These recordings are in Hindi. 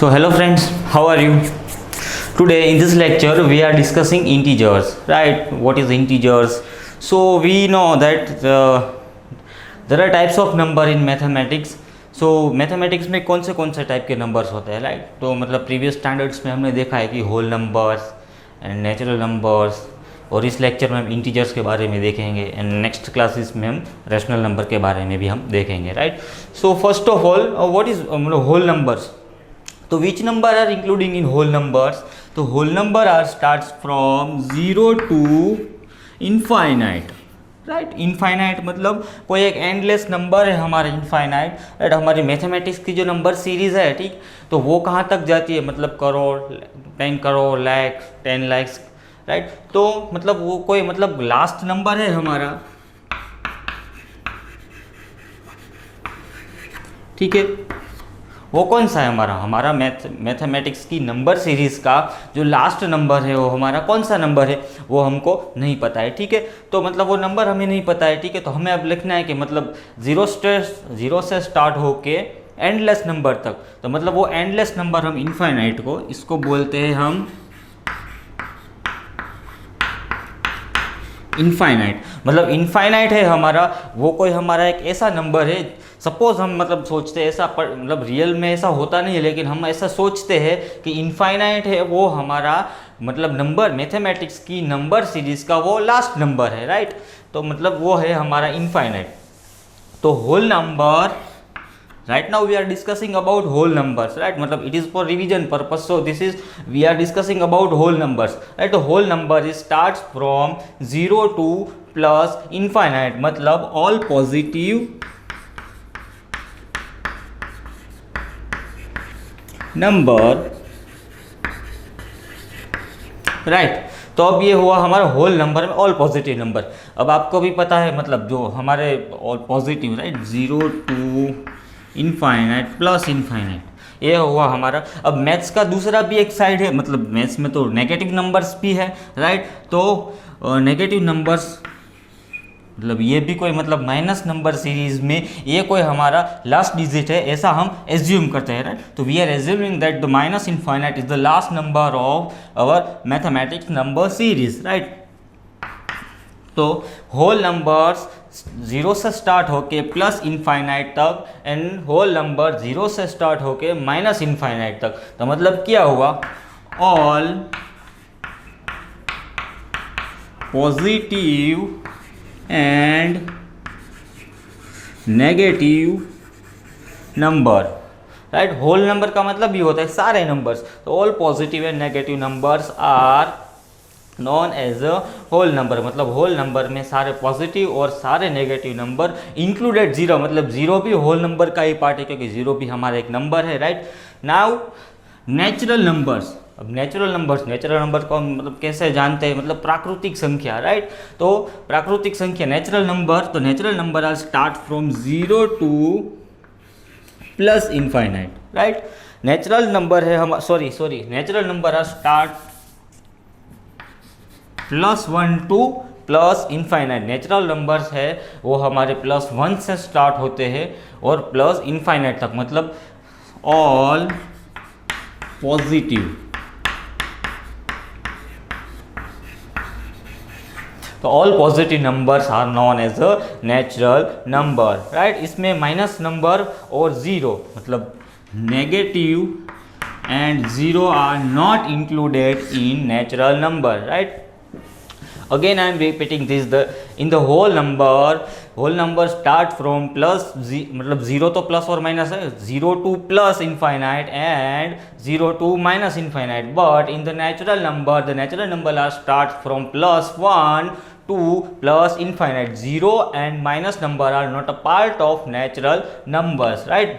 So hello friends, how are you? Today in this lecture we are discussing integers, right? What is integers? So we know that there are types of number in mathematics. So mathematics में कौन से टाइप के नंबर्स होते हैं, राइट? तो मतलब प्रीवियस स्टैंडर्ड्स में हमने देखा है कि whole numbers and natural numbers, और इस लेक्चर में हम इंटीजर्स के बारे में देखेंगे एंड नेक्स्ट क्लासेस में हम रैशनल नंबर के बारे में भी हम देखेंगे, right? So first of all what is whole numbers? तो which number are including in whole numbers? तो whole number are starts from 0 to infinite, right? Infinite मतलब कोई एक एंडलेस नंबर है हमारा इनफाइनाइट, राइट? हमारी मैथमेटिक्स की जो नंबर सीरीज़ है, ठीक, तो वो कहाँ तक जाती है? मतलब करोड़, 10 करोड़, लैक्स, 10 लैक्स, राइट? तो मतलब वो कोई मतलब लास्ट नंबर है हमारा, ठीक है? वो कौन सा है हमारा मैथमेटिक्स की नंबर सीरीज़ का जो लास्ट नंबर है वो हमारा कौन सा नंबर है वो हमको नहीं पता है, ठीक है? तो मतलब वो नंबर हमें नहीं पता है, ठीक है? तो हमें अब लिखना है कि मतलब जीरो से स्टार्ट होके एंडलेस नंबर तक, तो मतलब वो एंडलेस नंबर हम इनफाइनाइट को इसको बोलते हैं हम इनफाइनाइट। मतलब इनफाइनाइट है हमारा वो कोई हमारा एक ऐसा नंबर है, सपोज हम मतलब सोचते हैं ऐसा, पर मतलब रियल में ऐसा होता नहीं है, लेकिन हम ऐसा सोचते हैं कि इनफाइनाइट है वो हमारा मतलब नंबर मैथमेटिक्स की नंबर सीरीज़ का वो लास्ट नंबर है, राइट? तो मतलब वो है हमारा इनफाइनाइट। तो whole number, right now we are discussing about whole numbers, right? मतलब it is for revision purpose, so this is we are discussing about whole numbers, right? The whole number is starts from 0 to plus infinite, मतलब all positive number, right? तो अब ये हुआ हमारा होल नंबर में ऑल पॉजिटिव नंबर। अब आपको भी पता है मतलब जो हमारे all positive, right, 0 to infinite plus infinite, ये हुआ हमारा। अब मैथ्स का दूसरा भी एक साइड है, मतलब मैथ्स में तो नेगेटिव नंबर्स भी है, राइट? तो नेगेटिव नंबर्स मतलब ये भी कोई मतलब माइनस नंबर सीरीज में ये कोई हमारा लास्ट डिजिट है, ऐसा हम एज्यूम करते हैं, राइट? तो we are assuming that the minus infinite is the last number of our mathematics number series, right? तो होल नंबर्स 0 से स्टार्ट होके प्लस इनफाइनाइट तक एंड होल नंबर 0 से स्टार्ट होके माइनस इनफाइनाइट तक। तो मतलब क्या हुआ? All positive and negative number, right? Whole number का मतलब भी होता है सारे नंबर्स। तो all positive and negative numbers are known as a whole number, मतलब होल नंबर में सारे पॉजिटिव और सारे नेगेटिव नंबर इंक्लूडेड जीरो, मतलब जीरो भी होल नंबर का ही पार्ट है क्योंकि जीरो भी हमारा एक नंबर है, राइट? Now natural numbers. अब नेचुरल नंबर को हम मतलब कैसे जानते हैं? मतलब प्राकृतिक संख्या, राइट? तो प्राकृतिक संख्या नेचुरल नंबर, तो natural number are start from 0 to plus infinite, right? Natural number है हम natural number are start +1 to plus infinite. Natural numbers है वो हमारे +1 से स्टार्ट होते हैं और प्लस इनफाइनाइट तक, मतलब ऑल पॉजिटिव। तो all positive numbers are known as a natural number, right? इसमें माइनस नंबर और जीरो, मतलब negative and zero are not included in natural number, right? Again I am repeating this, in the whole number start from मतलब 0 तो प्लस और माइनस है, 0 to plus infinite and 0 to minus infinite, but in the natural number are start from +1 to plus infinite. 0 and minus number are not a part of natural numbers, right?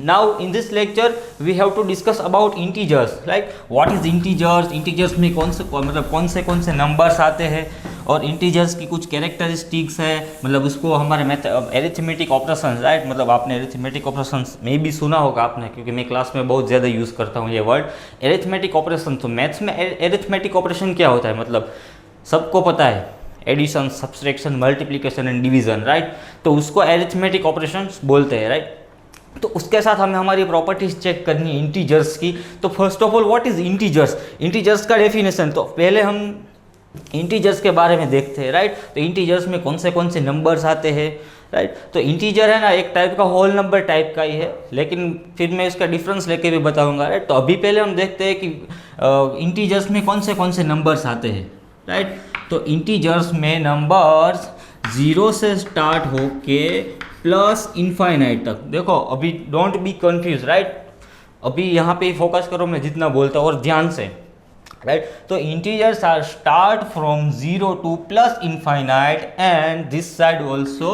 Now in this lecture we have to discuss about integers, like what is integers में कौन से नंबर्स आते हैं और इंटीजर्स की कुछ कैरेक्टरिस्टिक्स है, मतलब उसको हमारे एरिथमेटिक ऑपरेशंस, राइट? मतलब आपने एरिथमेटिक ऑपरेशंस में भी सुना होगा आपने, क्योंकि मैं क्लास में बहुत ज़्यादा यूज़ करता हूँ ये वर्ड एरिथमेटिक ऑपरेशन। तो मैथ्स में एरिथमेटिक ऑपरेशन क्या होता है? मतलब सबको पता है addition, subtraction, multiplication and division, right? तो उसको एरिथमेटिक ऑपरेशंस बोलते हैं, राइट? तो उसके साथ हमें हमारी प्रॉपर्टीज चेक करनी है इंटीजर्स की। तो first of all what is integers, integers का डेफिनेशन, तो पहले हम इंटीजर्स के बारे में देखते हैं, राइट। तो इंटीजर्स में कौन से नंबर्स आते हैं, राइट। तो इंटीजर है ना एक टाइप का होल नंबर टाइप का ही है, लेकिन फिर मैं इसका डिफरेंस लेके भी बताऊंगा, राइट। तो अभी पहले हम देखते हैं कि इंटीजर्स में कौन से नंबर्स आते हैं, राइट। तो इंटीजर्स में नंबर्स 0 से स्टार्ट होके प्लस इनफाइनाइट तक। देखो अभी डोंट बी कंफ्यूज, राइट। अभी यहाँ पे फोकस करो मैं जितना बोलता हूँ और ध्यान से, राइट। तो integers are start from 0 to plus infinite and this side also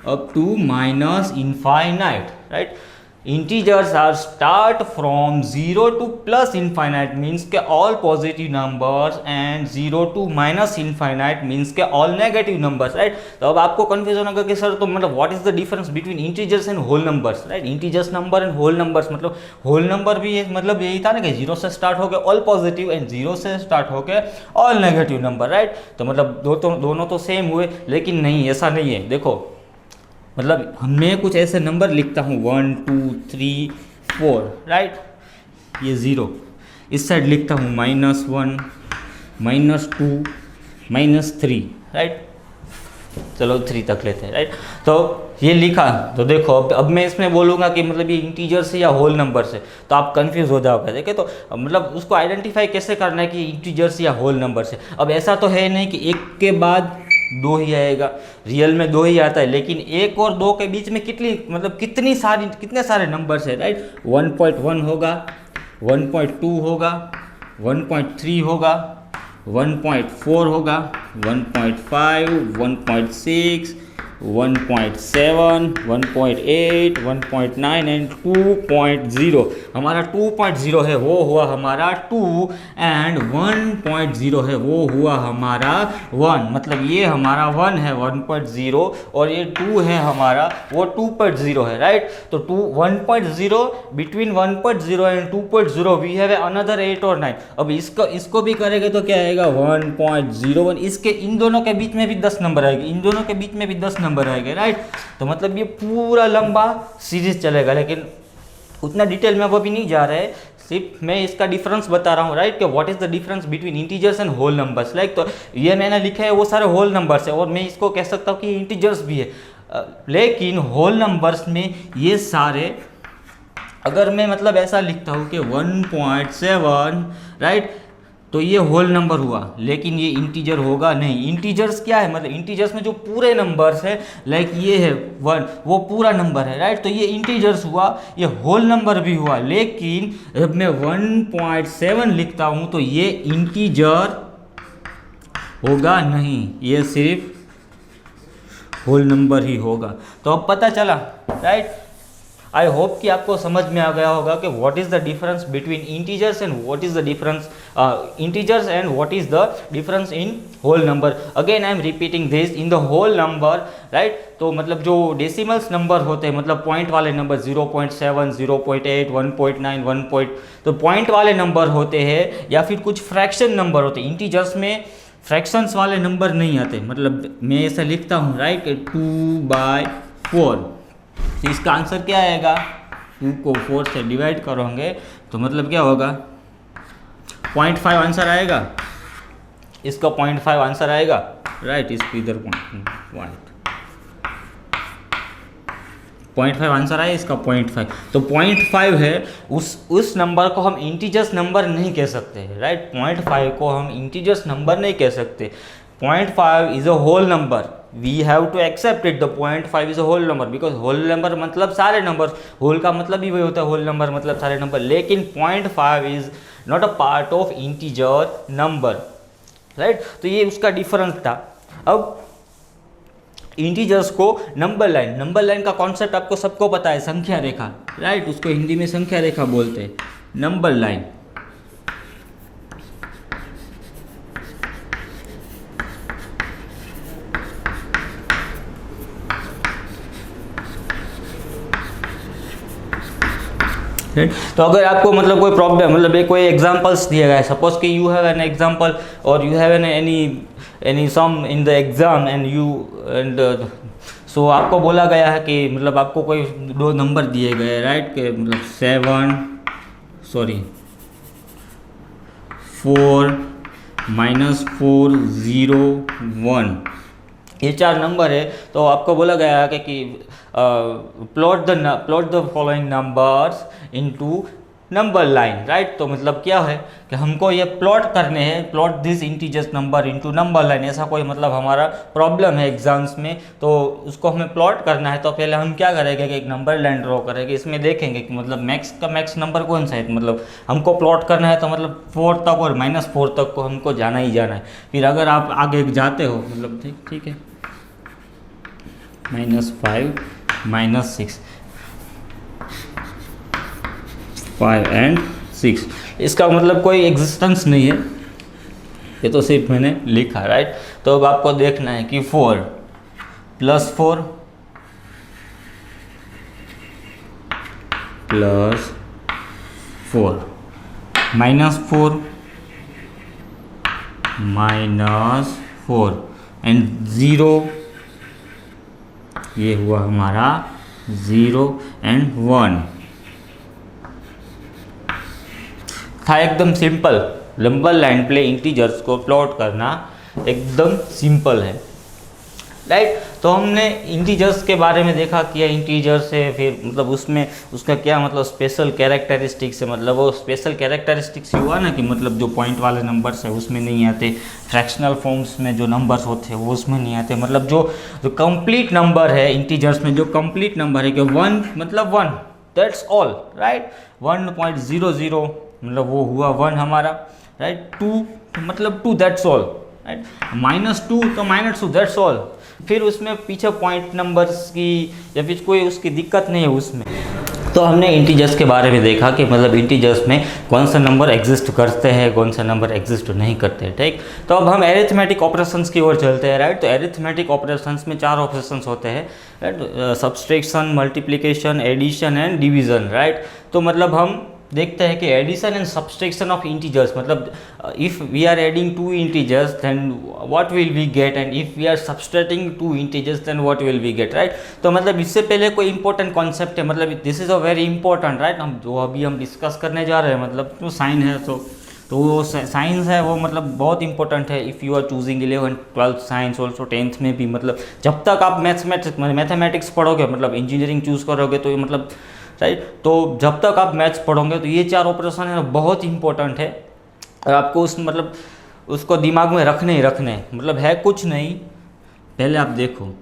up to minus infinite, right. Integers are start from 0 to plus infinite means के all positive numbers and 0 to minus infinite means के ऑल नेगेटिव नंबर्स, राइट। तो अब आपको कंफ्यूजन होगा कि सर तो मतलब what is the difference between integers and whole numbers, right. Integers number and whole numbers, मतलब होल नंबर भी मतलब यही था ना कि 0 से स्टार्ट हो गए ऑल पॉजिटिव एंड 0 से स्टार्ट हो गए ऑल नेगेटिव नंबर, राइट। तो मतलब दोनों तो सेम हुए, लेकिन नहीं, ऐसा नहीं है। देखो मतलब मैं कुछ ऐसे नंबर लिखता हूँ 1 2 3 4, राइट। ये 0, इस साइड लिखता हूँ -1 -2 -3, राइट। चलो 3 तक लेते हैं, राइट। तो ये लिखा, तो देखो अब मैं इसमें बोलूँगा कि मतलब ये इंटीजर से या होल नंबर से, तो आप कंफ्यूज हो जाओगे। देखिए तो मतलब उसको आइडेंटिफाई कैसे करना है कि इंटीजर से या होल नंबर से। अब ऐसा तो है नहीं कि एक के बाद 2 ही आएगा, रियल में 2 ही आता है, लेकिन 1 और 2 के बीच में कितने सारे नंबर्स है, राइट। 1.1 होगा, 1.2 होगा, 1.3 होगा, 1.4 होगा, 1.5, 1.6, 1.7, 1.8, 1.9 एंड 2.0। हमारा 2.0 है वो हुआ हमारा 2 एंड 1.0 है वो हुआ हमारा 1, मतलब ये हमारा 1 है 1.0 और ये 2 है हमारा वो 2.0 है, राइट। तो 1.0 between 1.0 and 2.0 we have another 8 और 9। अब इसको भी करेंगे तो क्या आएगा 1.01। इसके इन दोनों के बीच में भी 10 नंबर आएंगे, इन दोनों के बीच में भी 10 नंबर आएंगे, राइट। तो मतलब ये पूरा लंबा सीरीज चलेगा, लेकिन उतना डिटेल में वो भी नहीं जा रहा है, सिर्फ मैं इसका डिफरेंस बता रहा हूँ, राइट। कि what is the difference between integers and whole numbers, like. तो ये मैंने लिखा है वो सारे होल नंबर्स है और मैं इसको कह सकता हूँ कि इंटीजर्स भी है, लेकिन होल नंबर्स में ये सारे, अगर मैं मतलब ऐसा लिखता हूँ कि 1.7, राइट, तो ये होल नंबर हुआ, लेकिन ये इंटीजर होगा नहीं। इंटीजर्स क्या है, मतलब इंटीजर्स में जो पूरे नंबर्स है, लाइक ये है 1, वो पूरा नंबर है, राइट। तो ये इंटीजर्स हुआ, ये होल नंबर भी हुआ, लेकिन जब मैं 1.7 लिखता हूँ तो ये इंटीजर होगा नहीं, ये सिर्फ होल नंबर ही होगा। तो अब पता चला, राइट। आई होप कि आपको समझ में आ गया होगा कि what is the difference between integers and what is the difference integers and what is the difference in whole number. Again I am repeating this, in the whole number, right. तो मतलब जो डेसिमल्स नंबर होते हैं, मतलब पॉइंट वाले नंबर 0.7, 0.8, 1.9, 1. तो पॉइंट वाले नंबर होते हैं या फिर कुछ फ्रैक्शन नंबर होते हैं। इंटीजर्स में फ्रैक्शंस वाले नंबर नहीं आते, मतलब मैं ऐसा लिखता हूँ, राइट, 2/4। तो इसका आंसर क्या आएगा, 2 को 4 से डिवाइड करोगे तो मतलब क्या होगा 0.5 आंसर आएगा, इसका 0.5 आंसर आएगा, राइट। इसको इधर 0.5 आंसर आया, इसका 0.5। तो 0.5 है, उस नंबर को हम इंटीजर्स नंबर नहीं कह सकते, राइट। 0.5 को हम इंटीजर्स नंबर नहीं कह सकते। 0.5 is a whole number, we have to accept it. The 0.5 is a whole number, because whole number मतलब सारे नंबर, होल का मतलब ही वही होता है, होल नंबर मतलब सारे नंबर। लेकिन 0.5 is not a part of integer number, right. तो ये उसका डिफरेंस था। अब इंटीजर्स को नंबर लाइन का कॉन्सेप्ट आपको सबको पता है, संख्या रेखा, राइट। उसको हिंदी में संख्या रेखा बोलते हैं, नंबर लाइन। तो अगर आपको मतलब कोई प्रॉब्लम, मतलब कोई एग्जांपल्स दिया गया है, सपोज कि यू हैव एन एग्जांपल और you have an any sum in the exam and so आपको बोला गया है कि मतलब आपको कोई दो नंबर दिए गए, राइट, कि मतलब 4 -4 0 1, ये चार नंबर है। तो आपको बोला गया है कि plot the following numbers into number line, right. तो मतलब क्या है कि हमको ये प्लॉट करने हैं, plot this integers number into number line. ऐसा कोई मतलब हमारा प्रॉब्लम है एग्जाम्स में, तो उसको हमें प्लॉट करना है। तो पहले हम क्या करेंगे कि एक नंबर लाइन ड्रॉ करेंगे, इसमें देखेंगे कि मतलब मैक्स का मैक्स नंबर कौन सा है, मतलब हमको प्लॉट करना है। तो मतलब 4 तक और -4 तक को हमको जाना ही जाना है। फिर अगर आप आगे जाते हो, मतलब ठीक है, -5 -6 5 and 6, इसका मतलब कोई एग्जिस्टेंस नहीं है, ये तो सिर्फ मैंने लिखा, राइट। तो अब आपको देखना है कि 4 + 4 + 4 -4 -4 एंड 0, ये हुआ हमारा 0 एंड 1 था। एकदम सिंपल, नंबर लाइन पे इंटीजर्स को प्लॉट करना एकदम सिंपल है, राइट। तो हमने इंटीजर्स के बारे में देखा कि इंटीजर्स है, फिर मतलब उसमें उसका क्या मतलब स्पेशल कैरेक्टरिस्टिक्स है। मतलब वो स्पेशल कैरेक्टरिस्टिक्स हुआ ना कि मतलब जो पॉइंट वाले नंबर्स है उसमें नहीं आते, फ्रैक्शनल फॉर्म्स में जो नंबर्स होते हैं वो उसमें नहीं आते। मतलब जो कंप्लीट नंबर है इंटीजर्स में, जो कंप्लीट नंबर है कि 1 मतलब 1, दैट्स ऑल, राइट। 1.00 मतलब वो हुआ 1 हमारा, राइट। 2 मतलब 2, दैट्स ऑल, राइट। -2 तो -2, दैट्स ऑल। फिर उसमें पीछे पॉइंट नंबर्स की या फिर कोई उसकी दिक्कत नहीं है उसमें। तो हमने इंटीजर्स के बारे में देखा कि मतलब इंटीजर्स में कौन सा नंबर एग्जिस्ट करते हैं, कौन सा नंबर एग्जिस्ट नहीं करते हैं, ठीक। तो अब हम एरिथमेटिक ऑपरेशंस की ओर चलते हैं, राइट। तो एरिथमेटिक ऑपरेशंस में 4 ऑपरेशंस होते हैं, right. Subtraction, multiplication, addition and division, right. तो मतलब हम देखते हैं कि addition and subtraction of integers, मतलब if we are adding 2 integers then what will we get, and if we are subtracting 2 integers then what will we get, right. तो मतलब इससे पहले कोई इंपॉर्टेंट कॉन्सेप्ट है, मतलब this is a very important, right. हम जो अभी हम डिस्कस करने जा रहे हैं, मतलब जो साइन है, तो वो साइंस है वो मतलब बहुत इंपॉर्टेंट है। If you are choosing 11th 12th science, also 10th में भी, मतलब जब तक आप मैथमेटिक्स पढ़ोगे, मतलब इंजीनियरिंग चूज़ करोगे, तो ये मतलब, राइट। तो जब तक आप मैथ्स पढ़ोगे तो ये 4 ऑपरेशन है बहुत इंपॉर्टेंट है, और आपको उस मतलब उसको दिमाग में रखने ही रखने, मतलब है कुछ नहीं, पहले आप देखो।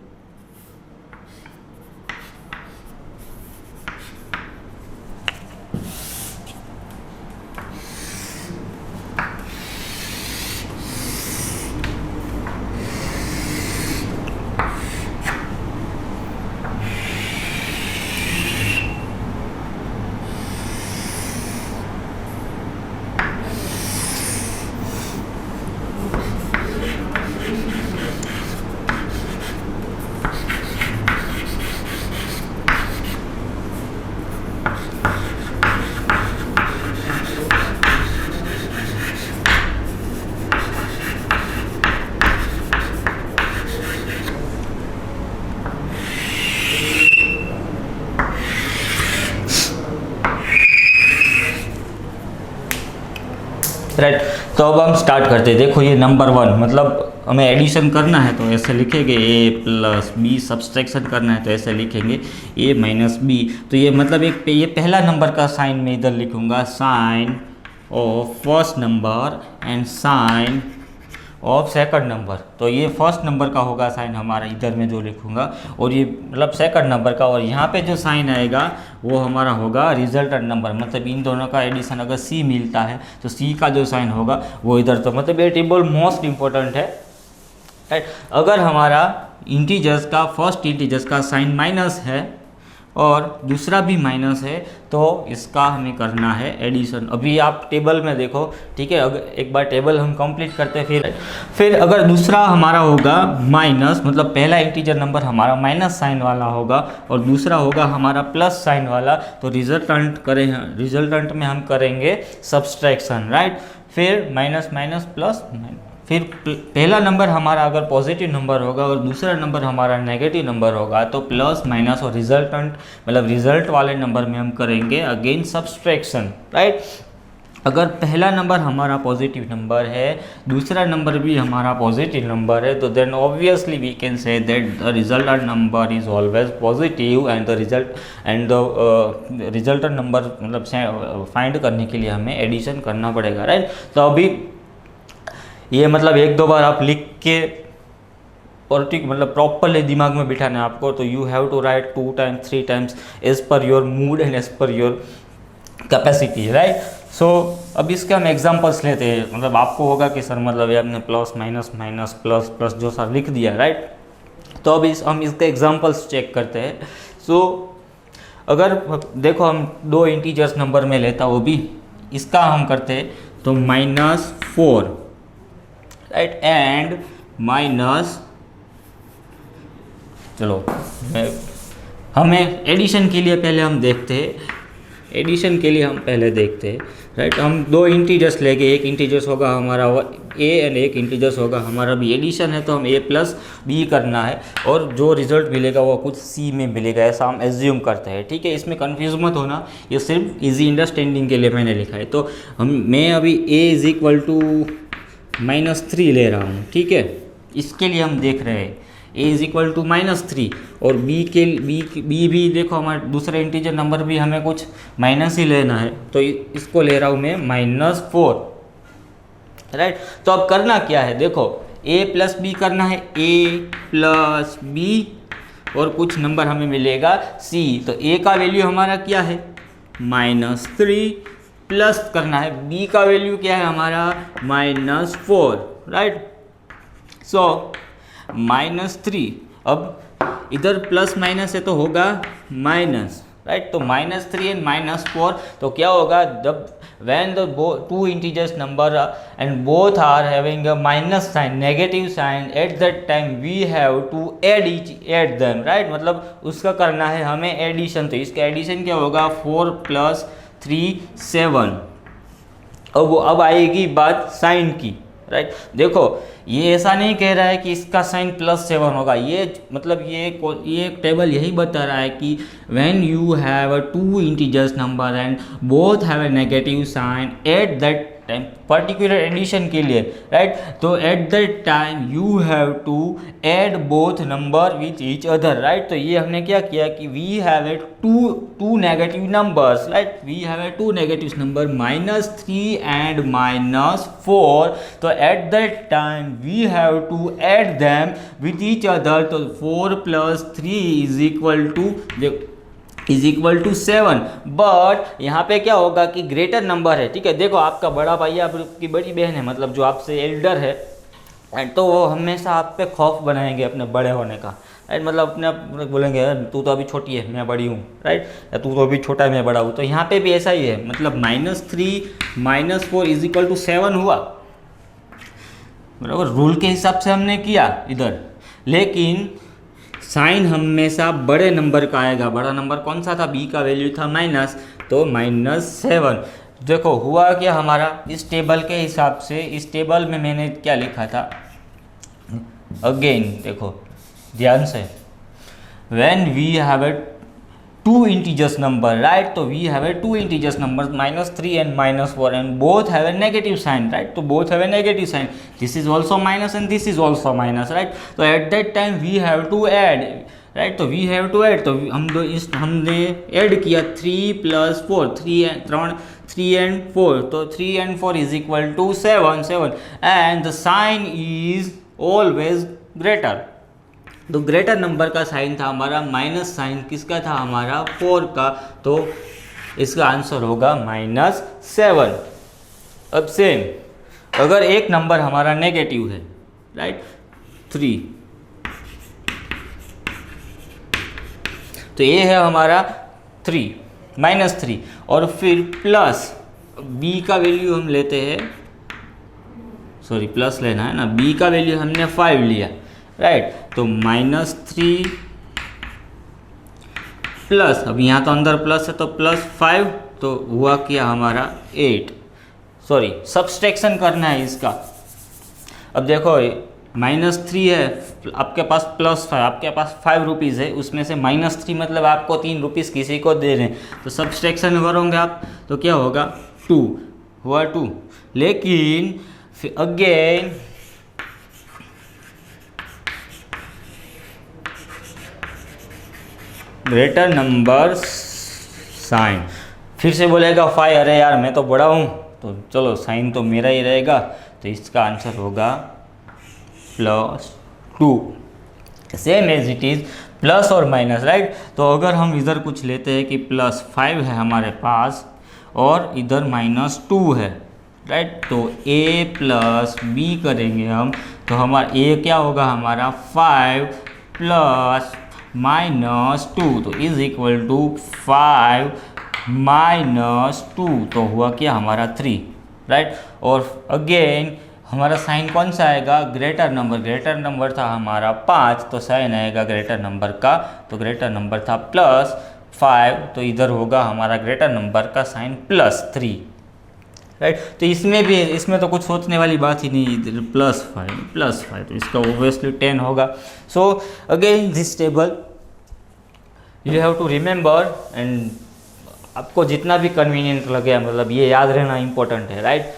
राइट। तो अब हम स्टार्ट करते हैं। देखो ये नंबर 1, मतलब हमें एडिशन करना है तो ऐसे लिखेंगे a + b, सब्सट्रैक्शन करना है तो ऐसे लिखेंगे a - b। तो ये मतलब ये पहला नंबर का साइन मैं इधर लिखूँगा, sign of first number and sign of second number. तो ये फर्स्ट नंबर का होगा साइन हमारा, इधर में जो लिखूँगा, और ये मतलब सेकंड नंबर का, और यहाँ पे जो साइन आएगा वो हमारा होगा रिजल्टेंट नंबर। मतलब इन दोनों का एडिशन अगर c मिलता है तो c का जो साइन होगा वो इधर। तो मतलब ये टेबल मोस्ट इम्पोर्टेंट है, राइट। अगर हमारा इंटीजर्स का फर्स्ट इंटीजर्स का साइन माइनस है और दूसरा भी माइनस है तो इसका हमें करना है एडिशन। अभी आप टेबल में देखो, ठीक है। अगर एक बार टेबल हम कंप्लीट करते हैं, फिर अगर दूसरा हमारा होगा माइनस, मतलब पहला इंटीजर नंबर हमारा माइनस साइन वाला होगा और दूसरा होगा हमारा प्लस साइन वाला, तो रिजल्टेंट में हम करेंगे सब्सट्रैक्शन, राइट। फिर माइनस माइनस प्लस, फिर पहला नंबर हमारा अगर पॉजिटिव नंबर होगा और दूसरा नंबर हमारा नेगेटिव नंबर होगा तो प्लस माइनस और रिजल्टेंट मतलब रिजल्ट वाले नंबर में हम करेंगे अगेन सब्सट्रैक्शन, राइट। अगर पहला नंबर हमारा पॉजिटिव नंबर है, दूसरा नंबर भी हमारा पॉजिटिव नंबर है, तो then obviously we can say that the resultant number is always positive and the resultant number मतलब फाइंड करने के लिए हमें एडिशन करना पड़ेगा, राइट। तो अभी ये मतलब एक दो बार आप लिख के मतलब प्रॉपरली दिमाग में बिठाना है आपको, तो you have to write 2 times 3 times as per your mood and as per your capacity, right. So अब इसके हम एग्जांपल्स लेते हैं। मतलब आपको होगा कि सर मतलब ये आपने plus minus minus plus plus जो सर लिख दिया, राइट। तो अब हम इसके एग्जांपल्स चेक करते हैं। सो अगर देखो हम 2 इंटीजर्स नंबर में लेता वो भी इसका हम करते हैं तो -4, राइट, एंड माइनस, चलो हमें एडिशन के लिए पहले हम देखते हैं, एडिशन के लिए हम पहले देखते हैं, राइट। हम 2 इंटीजर्स लेंगे, एक इंटीजर्स होगा हमारा a एंड एक इंटीजर्स होगा हमारा b। एडिशन है तो हम a प्लस b करना है और जो रिजल्ट मिलेगा वो कुछ c में मिलेगा, ऐसा हम एज्यूम करते हैं, ठीक है। इसमें कंफ्यूज मत होना, ये सिर्फ इजी अंडरस्टैंडिंग के लिए मैंने लिखा है। तो मैं अभी a = -3 ले रहा हूँ, ठीक है। इसके लिए हम देख रहे हैं a = -3 और b भी देखो हमारा दूसरा इंटीजर नंबर भी हमें कुछ माइनस ही लेना है, तो इसको ले रहा हूँ मैं -4, राइट। तो अब करना क्या है, देखो a + b करना है, a + b और कुछ नंबर हमें मिलेगा c। तो a का वैल्यू हमारा क्या है -3 प्लस करना है b का वैल्यू क्या है हमारा -4, राइट। सो -3, अब इधर प्लस माइनस है तो होगा माइनस, राइट। तो -3 एंड -4, तो क्या होगा जब when the 2 integers number and both are having a minus sign, negative sign, at that time we have to add them, right। मतलब उसका करना है हमें एडिशन। तो इसका एडिशन क्या होगा 4 + 3 7। अब आएगी बात साइन की, राइट। देखो ये ऐसा नहीं कह रहा है कि इसका साइन +7 होगा, ये मतलब ये टेबल यही बता रहा है कि when you have 2 integers number and both have a negative sign at that time, particular addition के लिए, राइट। तो at that time you have to add both number with each other, right. तो ये हमने क्या किया कि we have a two negative numbers, right. We have a 2 negative number -3 and -4। तो at that time we have to add them with each other. तो 4 + 3 = 7। बट यहाँ पे क्या होगा कि ग्रेटर नंबर है, ठीक है। देखो आपका बड़ा भाई आपकी बड़ी बहन है, मतलब जो आपसे एल्डर है, एंड तो वो हमेशा आप पे खौफ बनाएंगे अपने बड़े होने का, राइट। मतलब अपने बोलेंगे तू तो अभी छोटी है मैं बड़ी हूँ, राइट, या तू तो अभी छोटा है मैं बड़ा हूँ। तो यहाँ पे भी ऐसा ही है, मतलब -3 - 4 = 7 हुआ, बराबर। रूल के हिसाब से हमने किया इधर, लेकिन साइन हमेशा बड़े नंबर का आएगा। बड़ा नंबर कौन सा था, b का वैल्यू था माइनस, तो -7। देखो हुआ क्या हमारा इस टेबल के हिसाब से, इस टेबल में मैंने क्या लिखा था अगेन देखो ध्यान से, when we have 2 integers number, right. तो we have 2 integers number -3 and -4 and both have a negative sign, right. तो both have a negative sign, this is also minus and this is also minus, right. तो at that time we have to add, right. तो वी हैव टू ऐड, तो हमने ऐड किया 3 + 4, 3 and 4, तो 3 and 4 = 7 and the sign is always greater. तो ग्रेटर नंबर का साइन था हमारा, माइनस साइन किसका था हमारा 4 का, तो इसका आंसर होगा -7। अब सेम अगर एक नंबर हमारा नेगेटिव है, राइट, 3, तो ये है हमारा 3 -3 और फिर प्लस b का वैल्यू हम लेते हैं, सॉरी प्लस लेना है ना, b का वैल्यू हमने 5 लिया, राइट। तो -3 प्लस, अब यहाँ तो अंदर प्लस है तो +5, तो हुआ क्या हमारा 8, सॉरी सब्सट्रैक्शन करना है इसका। अब देखो -3 है, आपके पास +5, आपके पास 5 रुपीज़ है, उसमें से -3 मतलब आपको 3 रुपीज़ किसी को दे रहे हैं, तो सब्सट्रैक्शन करोगे आप तो क्या होगा 2 हुआ 2। लेकिन फिर अगेन ग्रेटर नंबर साइन, फिर से बोलेगा 5, अरे यार मैं तो बड़ा हूँ तो चलो साइन तो मेरा ही रहेगा, तो इसका आंसर होगा +2, same as it is plus और माइनस, राइट। तो अगर हम इधर कुछ लेते हैं कि +5 है हमारे पास और इधर -2 है, राइट, तो a + b करेंगे हम, तो हमारा a क्या होगा हमारा 5 + -2, तो इज इक्वल टू 5 -2, तो हुआ क्या हमारा 3, राइट। और अगेन हमारा साइन कौन सा आएगा, ग्रेटर नंबर था हमारा 5, तो साइन आएगा ग्रेटर नंबर का, तो ग्रेटर नंबर था +5, तो इधर होगा हमारा ग्रेटर नंबर का साइन +3, राइट। तो इसमें तो कुछ सोचने वाली बात ही नहीं, इधर +5 तो इसका ओबियसली 10 होगा। So again this table you have to remember, and आपको जितना भी कन्वीनियंट लगे, मतलब ये याद रहना इम्पोर्टेंट है, राइट।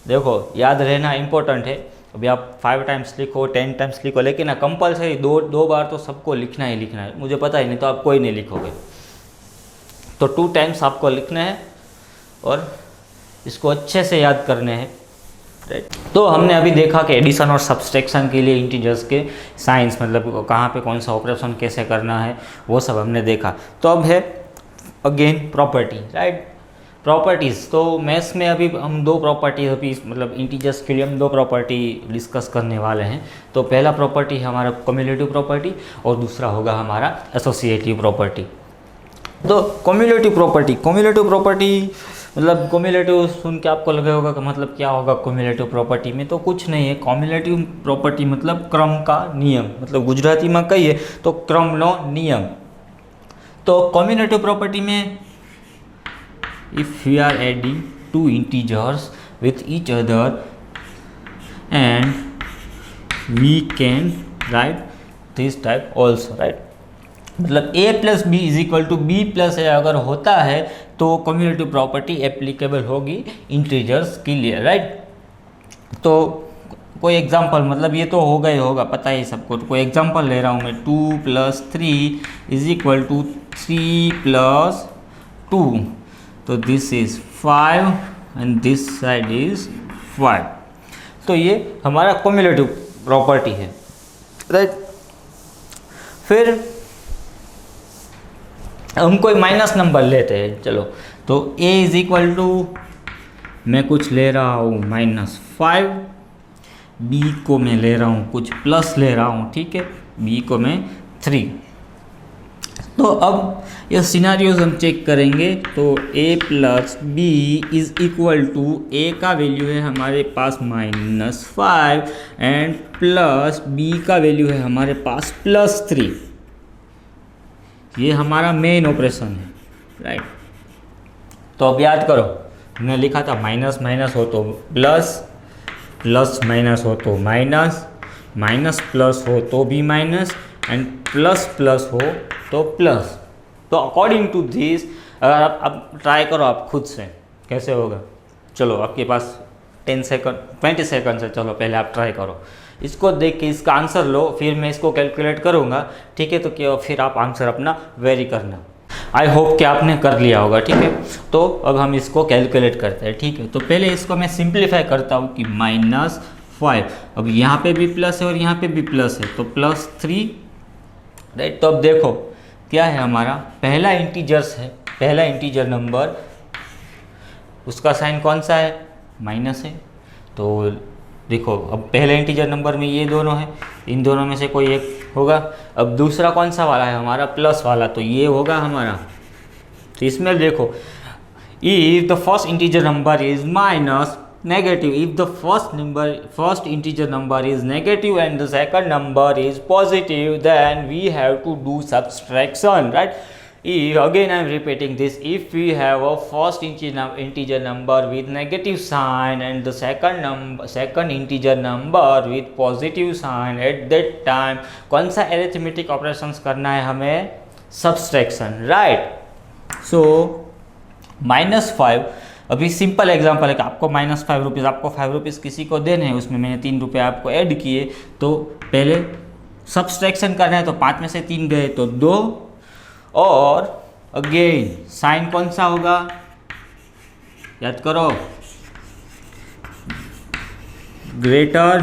देखो याद रहना इम्पोर्टेंट है, अभी आप 5 टाइम्स लिखो 10 टाइम्स लिखो, लेकिन कंपलसरी दो बार तो सबको लिखना ही लिखना है, मुझे पता ही नहीं तो आप कोई नहीं लिखोगे, तो 2 टाइम्स आपको लिखना है और इसको अच्छे से याद करने हैं, राइट। तो हमने अभी देखा कि एडिशन और सब्सट्रैक्शन के लिए इंटीजर्स के साइंस, मतलब कहाँ पे कौन सा ऑपरेशन कैसे करना है, वो सब हमने देखा। तो अब है अगेन प्रॉपर्टी, राइट, प्रॉपर्टीज़। तो मैथ्स में अभी हम 2 प्रॉपर्टी, अभी मतलब इंटीजर्स के लिए हम 2 प्रॉपर्टी डिस्कस करने वाले हैं। तो पहला प्रॉपर्टी है हमारा कम्युलेटिव प्रॉपर्टी और दूसरा होगा हमारा एसोसिएटिव प्रॉपर्टी। तो कम्युलेटिव प्रॉपर्टी मतलब कम्युलेटिव सुन के आपको लगा होगा कि मतलब क्या होगा कम्युलेटिव प्रॉपर्टी में, तो कुछ नहीं है। कम्युलेटिव प्रॉपर्टी मतलब क्रम का नियम, मतलब गुजराती में कहिए तो क्रमनो नियम। तो कम्युलेटिव प्रॉपर्टी में if we are adding 2 integers with each other and we can write this type also, right, मतलब a + b = b + a अगर होता है तो कम्युलेटिव प्रॉपर्टी एप्लीकेबल होगी इंटीजर्स के लिए, राइट। तो कोई एग्जांपल, मतलब ये तो होगा ही होगा, पता ही सबको, तो कोई एग्जांपल ले रहा हूँ मैं, 2 + 3 = 3 + 2, तो this is 5 and this side is 5, तो ये हमारा कम्युलेटिव प्रॉपर्टी है, राइट। फिर हम कोई माइनस नंबर लेते हैं, चलो, तो a = मैं कुछ ले रहा हूँ -5, b को मैं ले रहा हूँ कुछ प्लस ले रहा हूँ, ठीक है, b को मैं 3। तो अब ये सिनारियोज हम चेक करेंगे, तो a + b = a का वैल्यू है हमारे पास -5 एंड प्लस b का वैल्यू है हमारे पास +3। ये हमारा मेन ऑपरेशन है, राइट। तो अब याद करो, हमने लिखा था माइनस माइनस हो तो प्लस, प्लस माइनस हो तो माइनस, माइनस प्लस हो तो भी माइनस, एंड प्लस प्लस हो तो प्लस। तो अकॉर्डिंग टू दिस, अगर आप अब ट्राई करो आप खुद से, कैसे होगा, चलो आपके पास 20 सेकंड है, चलो पहले आप ट्राई करो, इसको देख के इसका आंसर लो, फिर मैं इसको कैलकुलेट करूँगा, ठीक है। तो क्या फिर आप आंसर अपना वेरी करना। आई होप कि आपने कर लिया होगा, ठीक है। तो अब हम इसको कैलकुलेट करते हैं, ठीक है। तो पहले इसको मैं सिंप्लीफाई करता हूँ कि -5, अब यहाँ पे भी प्लस है और यहाँ पे भी प्लस है, तो +3, राइट। तो अब देखो क्या है, हमारा पहला इंटीजर्स है, पहला इंटीजर नंबर, उसका साइन कौन सा है, माइनस है। तो देखो अब पहले इंटीजर नंबर में ये दोनों है, इन दोनों में से कोई एक होगा। अब दूसरा कौन सा वाला है हमारा, प्लस वाला, तो ये होगा हमारा। तो इसमें देखो, if the first integer number is minus negative, if the first integer number is negative and the second number is positive, then we have to do subtraction, right, again I am repeating this, if we have a first integer number with negative sign and the second integer number with positive sign, at that time कौन सा arithmetic operations करना है हमें? Subtraction, right? So -5, अभी सिंपल एग्जांपल है कि आपको -5 आपको 5 रुपीज़ किसी को देने हैं, उसमें मैंने 3 रुपये आपको ऐड किए, तो पहले सब्सट्रैक्शन करना है, तो 5 में से 3 गए तो 2, और अगेन साइन कौन सा होगा? याद करो, ग्रेटर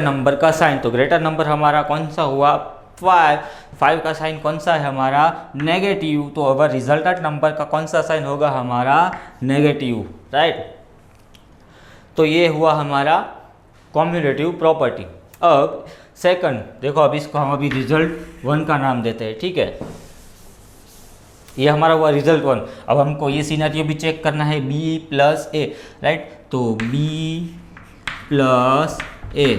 नंबर का साइन, तो ग्रेटर नंबर हमारा कौन सा हुआ? 5 का साइन कौन सा है हमारा? नेगेटिव, तो अगर रिजल्टेंट नंबर का कौन सा साइन होगा हमारा? Negative, right? तो ये हुआ हमारा कॉम्युलेटिव प्रॉपर्टी। अब सेकंड देखो, अब इसको हम अभी रिजल्ट 1 का नाम देते हैं, ठीक है? ये हमारा हुआ रिजल्ट 1। अब हमको ये सिनेरियो भी चेक करना है, b + a, राइट? तो b + a,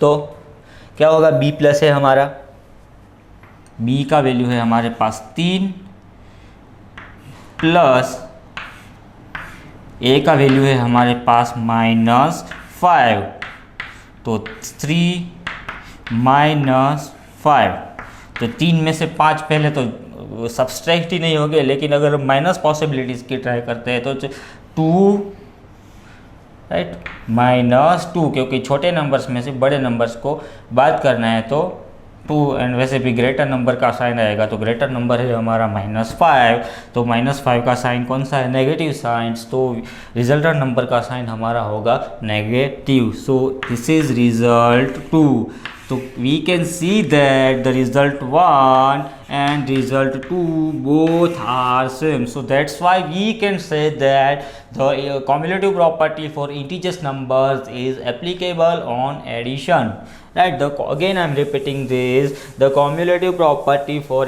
तो क्या होगा? b + a हमारा, b का वैल्यू है हमारे पास 3 प्लस a का वैल्यू है हमारे पास -5, तो 3 - 5, तो 3 में से 5 पहले तो सब्सट्रैक्ट ही नहीं हो गए, लेकिन अगर माइनस पॉसिबिलिटीज़ की ट्राई करते हैं तो 2, राइट? -2, क्योंकि छोटे नंबर्स में से बड़े नंबर्स को बात करना है तो 2, एंड वैसे भी ग्रेटर नंबर का साइन आएगा, तो ग्रेटर नंबर है हमारा -5, तो -5 का साइन कौन सा है? नेगेटिव साइंस, तो रिजल्टेंट नंबर का साइन हमारा होगा negative. So this is result 2। तो we can see that the result 1 and result 2 both are same, so that's why we can say that the cumulative property for integers numbers is applicable on addition, right? Again I'm repeating this, the cumulative property for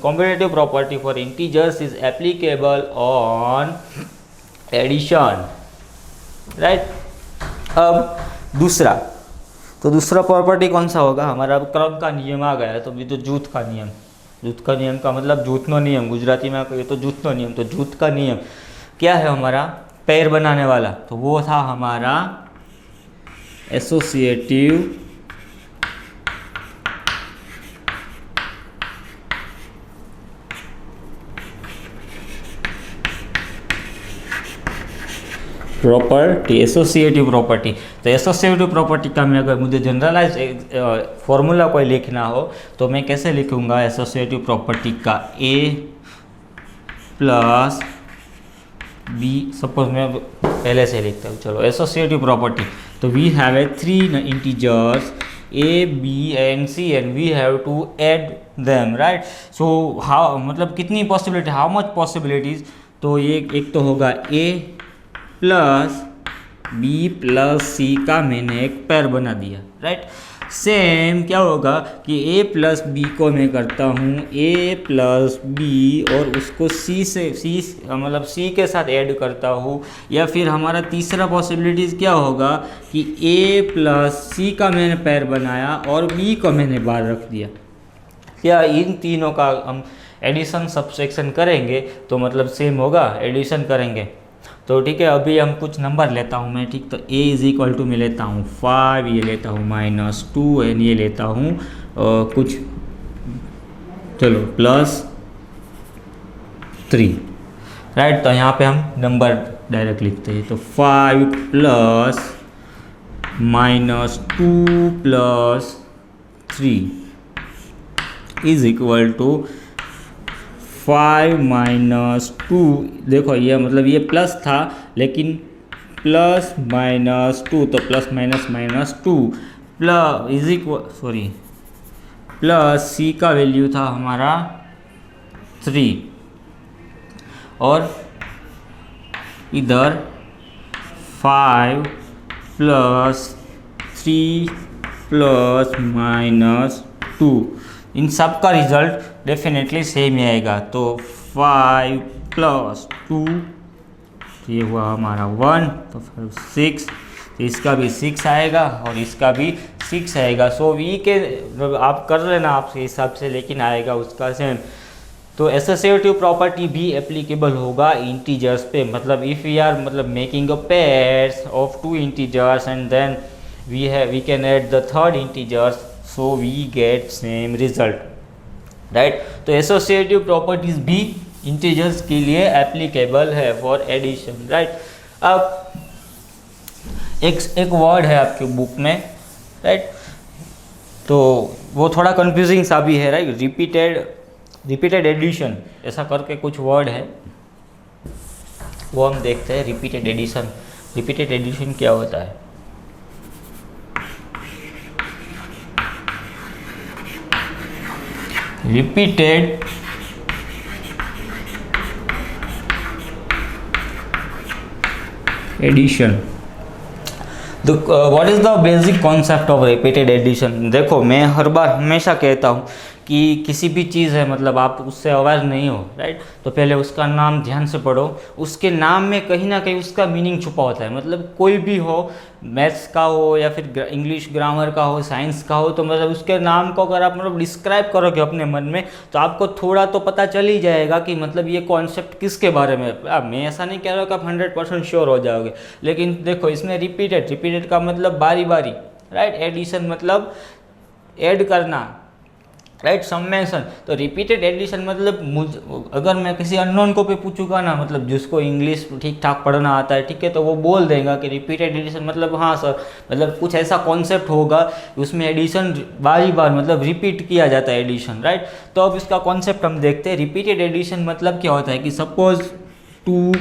cumulative property for integers is applicable on addition, right? अब दूसरा प्रॉपर्टी कौन सा होगा हमारा? अब क्रम का नियम आ गया है, तो भी तो जूथ का नियम का मतलब जूथनो नियम, गुजराती में कहिए तो जूथनो नियम। तो जूथ का नियम क्या है हमारा? पेयर बनाने वाला, तो वो था हमारा एसोसिएटिव प्रॉपर्टी, एसोसिएटिव प्रॉपर्टी। तो एसोसिएटिव प्रॉपर्टी का मैं अगर मुझे जनरलाइज फॉर्मूला कोई लिखना हो तो मैं कैसे लिखूंगा? एसोसिएटिव प्रॉपर्टी का a + b, सपोज मैं पहले से लिखता हूँ, चलो एसोसिएटिव प्रॉपर्टी। तो we have a 3 integers a, b and c and we have to add them, right? so how, मतलब कितनी पॉसिबिलिटी, हाउ मच पॉसिबिलिटीज? तो ये एक तो होगा a + b + c का मैंने एक पेयर बना दिया, राइट? सेम क्या होगा कि a + b को मैं करता हूँ a + b और उसको मतलब c के साथ ऐड करता हूँ, या फिर हमारा तीसरा पॉसिबिलिटीज़ क्या होगा कि a + c का मैंने पेयर बनाया और b को मैंने बाहर रख दिया। क्या इन तीनों का हम एडिशन सब्सट्रैक्शन करेंगे तो मतलब सेम होगा, एडिशन करेंगे तो ठीक है। अभी हम कुछ नंबर लेता हूँ मैं, ठीक? तो a = मैं लेता हूँ 5, ये लेता हूँ -2 एंड ये लेता हूँ कुछ, चलो +3, राइट? तो यहाँ पे हम नंबर डायरेक्ट लिखते हैं, तो 5 + -2 + 3 = 5 - 2। देखो ये मतलब ये प्लस था, लेकिन +-2, तो +-2 प्लस c का वैल्यू था हमारा 3, और इधर 5 + 3 + -2, इन सब का रिजल्ट डेफिनेटली सेम ही आएगा। तो 5 + 2, ये हुआ हमारा 1, तो फिर 6, तो इसका भी 6 आएगा और इसका भी 6 आएगा। सो वी के आप कर लेना आपके हिसाब से, लेकिन आएगा उसका सेम। तो एसोसिएटिव प्रॉपर्टी भी एप्लीकेबल होगा इंटीजर्स पे, मतलब इफ़ वी आर मतलब making a pairs of 2 integers and then we can add the third integers, so we get same result, right. तो एसोसिएटिव प्रॉपर्टीज भी इंटीजर्स के लिए एप्लीकेबल है फॉर एडिशन, राइट। अब एक वर्ड है आपके बुक में, राइट, तो वो थोड़ा कंफ्यूजिंग सा भी है, राइट। रिपीटेड एडिशन ऐसा करके कुछ वर्ड है, वो हम देखते हैं। रिपीटेड एडिशन क्या होता है? Repeated addition, what is the basic concept of repeated addition? देखो, मैं हर बार हमेशा कहता हूँ कि किसी भी चीज़ है, मतलब आप उससे अवेयर नहीं हो, राइट, तो पहले उसका नाम ध्यान से पढ़ो। उसके नाम में कहीं ना कहीं उसका मीनिंग छुपा होता है। मतलब कोई भी हो, मैथ्स का हो या फिर इंग्लिश ग्रामर का हो, साइंस का हो, तो मतलब उसके नाम को अगर आप मतलब डिस्क्राइब करोगे अपने मन में, तो आपको थोड़ा तो पता चल ही जाएगा कि मतलब ये कॉन्सेप्ट किसके बारे में। अब मैं ऐसा नहीं कह रहा कि आप 100% श्योर हो जाओगे, लेकिन देखो इसमें रिपीटेड का मतलब बारी बारी, राइट। एडिशन मतलब ऐड करना, राइट, सम्मेशन। तो रिपीटेड एडिशन मतलब अगर मैं किसी अननोन को पे पूछूंगा ना, मतलब जिसको इंग्लिश ठीक ठाक पढ़ना आता है, ठीक है, तो वो बोल देगा कि रिपीटेड एडिशन मतलब हाँ सर, मतलब कुछ ऐसा कॉन्सेप्ट होगा उसमें एडिशन बारी बार मतलब रिपीट किया जाता है एडिशन, राइट। तो अब इसका कॉन्सेप्ट हम देखते हैं। रिपीटेड एडिशन मतलब क्या होता है कि सपोज 2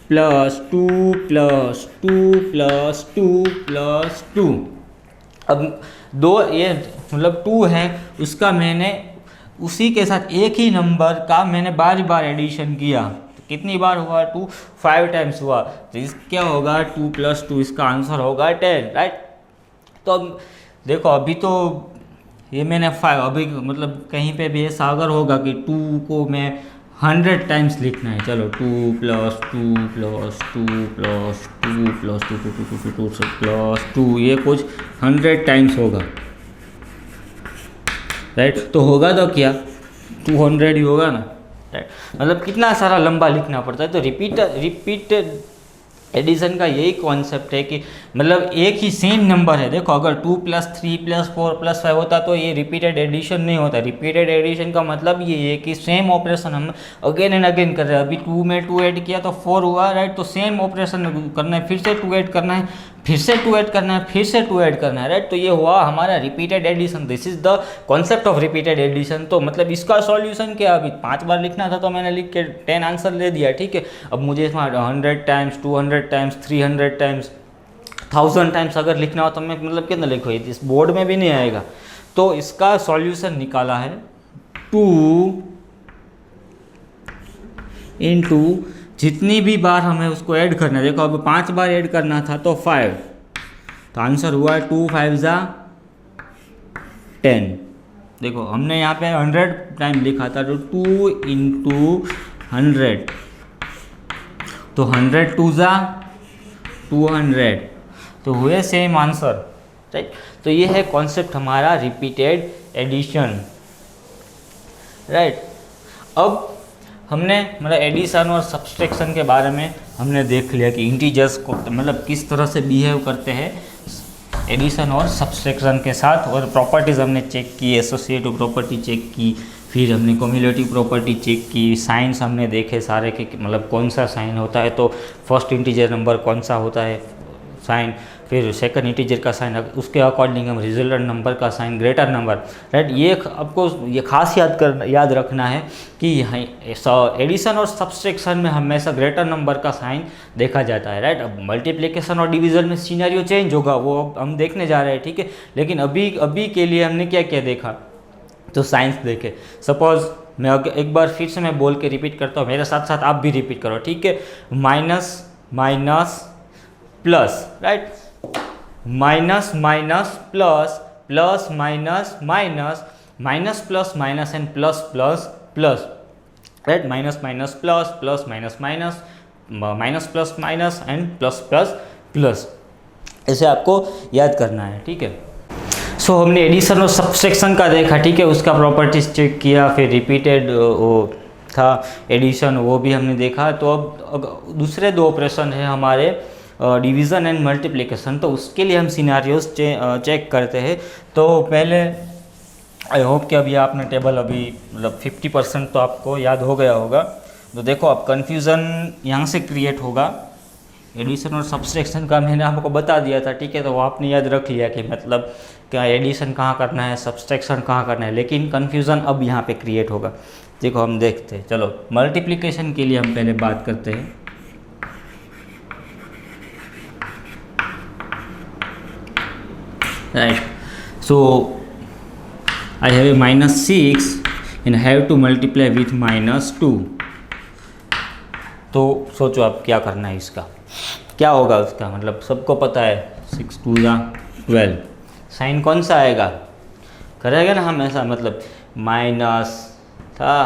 + 2 + 2 + 2 + 2, अब दो ये मतलब 2 है, उसका मैंने उसी के साथ एक ही नंबर का मैंने बार बार एडिशन किया, तो कितनी बार हुआ? 2 5 टाइम्स हुआ, तो इस क्या होगा? 2 + 2, इसका आंसर होगा 10, राइट। तो अब देखो, अभी तो ये मैंने 5, अभी मतलब कहीं पे भी ऐसा अगर होगा कि 2 को मैं 100 टाइम्स लिखना है, चलो 2 + 2 + 2 + 2 + 2 + 2, ये कुछ 100 टाइम्स होगा, राइट। तो होगा तो क्या? 200 ही होगा ना, राइट। मतलब कितना सारा लंबा लिखना पड़ता है। तो रिपीटेड एडिशन का यही कॉन्सेप्ट है कि मतलब एक ही सेम नंबर है। देखो, अगर 2 + 3 + 4 + 5 होता तो ये रिपीटेड एडिशन नहीं होता। रिपीटेड एडिशन का मतलब ये है कि सेम ऑपरेशन हम अगेन एंड अगेन कर रहे हैं। अभी 2 में 2 ऐड किया तो 4 हुआ, राइट। तो सेम ऑपरेशन करना है, फिर से 2 ऐड करना है, फिर से 2 ऐड करना है, फिर से 2 ऐड करना है, राइट। तो ये हुआ हमारा repeated addition. This is the concept of repeated addition. तो मतलब इसका सॉल्यूशन क्या? अभी 5 बार लिखना था तो मैंने लिख के 10 आंसर दे दिया, ठीक है। अब मुझे इसमें 100 टाइम्स, 200 टाइम्स, 300 टाइम्स, 1000 टाइम्स अगर लिखना हो तो मैं मतलब कितना लिखो, इस बोर्ड में भी नहीं आएगा। तो इसका सॉल्यूशन निकाला है 2 × जितनी भी बार हमें उसको ऐड करना है। देखो, अब 5 बार ऐड करना था तो 5, तो आंसर हुआ 2 × 5 = 10। देखो, हमने यहाँ पे 100 टाइम लिखा था, तो 2 × 100, तो 100 2 = 200, तो हुए सेम आंसर, राइट। तो ये है कॉन्सेप्ट हमारा रिपीटेड एडिशन, राइट। अब हमने मतलब एडिशन और सब्सट्रैक्शन के बारे में हमने देख लिया कि इंटीजर्स को मतलब किस तरह से बिहेव करते हैं एडिशन और सब्सट्रैक्शन के साथ, और प्रॉपर्टीज़ हमने चेक की, एसोसिएटिव प्रॉपर्टी चेक की, फिर हमने कम्युलेटिव प्रॉपर्टी चेक की, साइंस हमने देखे सारे के मतलब कौन सा साइन होता है, तो फर्स्ट इंटीजर नंबर कौन सा होता है साइन, फिर सेकंड इंटीजर का साइन, उसके अकॉर्डिंग हम रिजल्टेंट नंबर का साइन ग्रेटर नंबर, राइट। ये आपको ये खास याद रखना है कि एडिशन और सब्सट्रैक्शन में हमेशा ग्रेटर नंबर का साइन देखा जाता है, राइट। अब मल्टीप्लिकेशन और डिवीजन में सिनेरियो चेंज होगा, वो अब हम देखने जा रहे हैं, ठीक है। लेकिन अभी के लिए हमने क्या क्या देखा, तो साइंस देखे। सपोज मैं एक बार फिर से मैं बोल के रिपीट करता हूँ, मेरे साथ साथ आप भी रिपीट करो, ठीक है। Minus minus plus, right, minus minus plus, plus minus minus, minus plus minus and plus plus plus, right. Minus minus plus, plus minus minus, minus plus minus and plus plus plus, ऐसे आपको याद करना है, ठीक है। सो हमने एडिशन और सब्सट्रैक्शन का देखा, ठीक है, उसका प्रॉपर्टीज चेक किया, फिर रिपीटेड वो था एडिशन, वो भी हमने देखा। तो अब दूसरे दो ऑपरेशन है हमारे डिवीज़न एंड मल्टीप्लिकेशन, तो उसके लिए हम सिनारियोज चेक करते हैं। तो पहले आई होप कि अभी आपने टेबल अभी मतलब 50% तो आपको याद हो गया होगा। तो देखो अब कन्फ्यूज़न यहाँ से क्रिएट होगा। एडिशन और सब्सट्रैक्शन का मैंने आपको बता दिया था, ठीक है, तो वो आपने याद रख लिया कि मतलब क्या एडिशन कहाँ करना है, सब्सट्रैक्शन कहाँ करना है, लेकिन कन्फ्यूज़न अब यहाँ पे क्रिएट होगा। देखो हम देखते हैं। चलो मल्टीप्लिकेशन के लिए हम पहले बात करते हैं। Right, so I have a -6 and I have to multiply with -2। तो सोचो आप क्या करना है, इसका क्या होगा उसका, मतलब सबको पता है 6 2 12, साइन कौन सा आएगा, करेगा ना हम ऐसा, मतलब माइनस था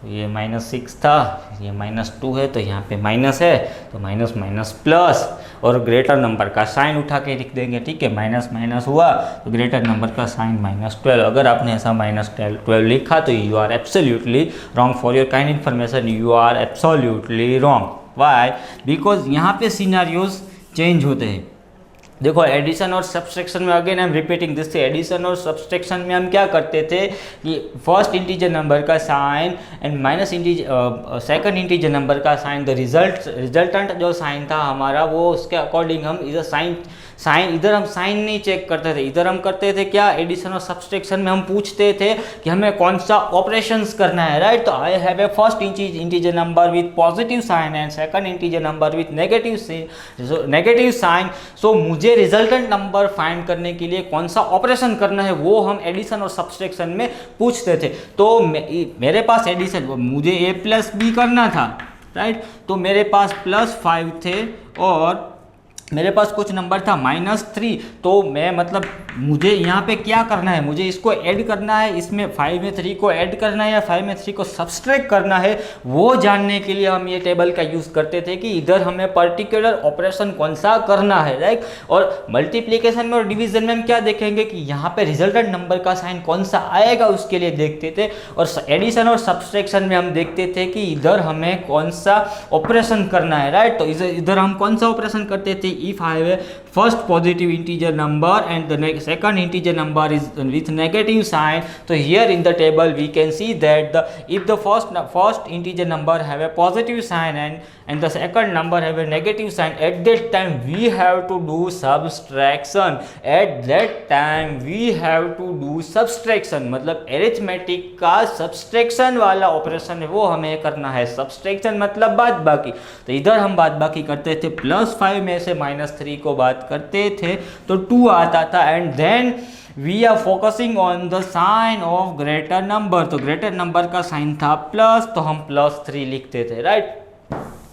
तो ये -6 था, ये -2 है तो यहाँ पे माइनस है, तो माइनस माइनस प्लस, और ग्रेटर नंबर का साइन उठा के लिख देंगे, ठीक है, माइनस माइनस हुआ तो ग्रेटर नंबर का साइन -12। अगर आपने ऐसा -12 लिखा तो you are absolutely wrong. For your kind information, you are absolutely wrong. Why? Because यहाँ पे सिनारियोज चेंज होते हैं। देखो एडिशन और सब्सट्रैक्शन में again I am repeating this, addition और सब्सट्रैक्शन में हम क्या करते थे कि फर्स्ट इंटीजर नंबर का sign and minus second integer number का साइन, द रिजल्टेंट जो साइन था हमारा वो उसके अकॉर्डिंग हम इधर साइन इधर हम साइन नहीं चेक करते थे, इधर हम करते थे क्या, एडिशन और सब्सट्रैक्शन में हम पूछते थे कि हमें कौन सा ऑपरेशंस करना है। राइट, तो I have a first integer number with positive sign and second integer number with negative sign. So मुझे रिजल्टेंट नंबर फाइंड करने के लिए कौन सा ऑपरेशन करना है वो हम एडिशन और सब्सट्रैक्शन में पूछते थे। तो मेरे पास एडिशन, मुझे a प्लस बी करना था, राइट, तो मेरे पास +5 थे और मेरे पास कुछ नंबर था -3। तो मैं मतलब मुझे यहाँ पे क्या करना है, मुझे इसको ऐड करना है, इसमें 5 में 3 को ऐड करना है या 5 में 3 को सब्सट्रैक्ट करना है, वो जानने के लिए हम ये टेबल का यूज़ करते थे कि इधर हमें पर्टिकुलर ऑपरेशन कौन सा करना है। राइट, और मल्टीप्लिकेशन में और डिवीजन में हम क्या देखेंगे कि यहाँ पे रिजल्टेंट नंबर का साइन कौन सा आएगा उसके लिए देखते थे, और एडिशन और सब्सट्रैक्शन में हम देखते थे कि इधर हमें कौन सा ऑपरेशन करना है। राइट, तो इधर हम कौन सा ऑपरेशन करते थे, if I have a first positive integer number and the second integer number is with negative sign, so here in the table we can see that if the first integer number have a positive sign and the second number have a negative sign, at that time we have to do subtraction, at that time we have to do subtraction, मतलब arithmetic का subtraction वाला ऑपरेशन है वो हमें करना है। subtraction मतलब बाद बाकी, तो इधर हम बाद बाकी करते थे, +5 में से -3 को बात करते थे तो 2 आता था, and then we are focusing on the sign of greater number. तो ग्रेटर नंबर का साइन था प्लस, तो हम +3 लिखते थे। राइट,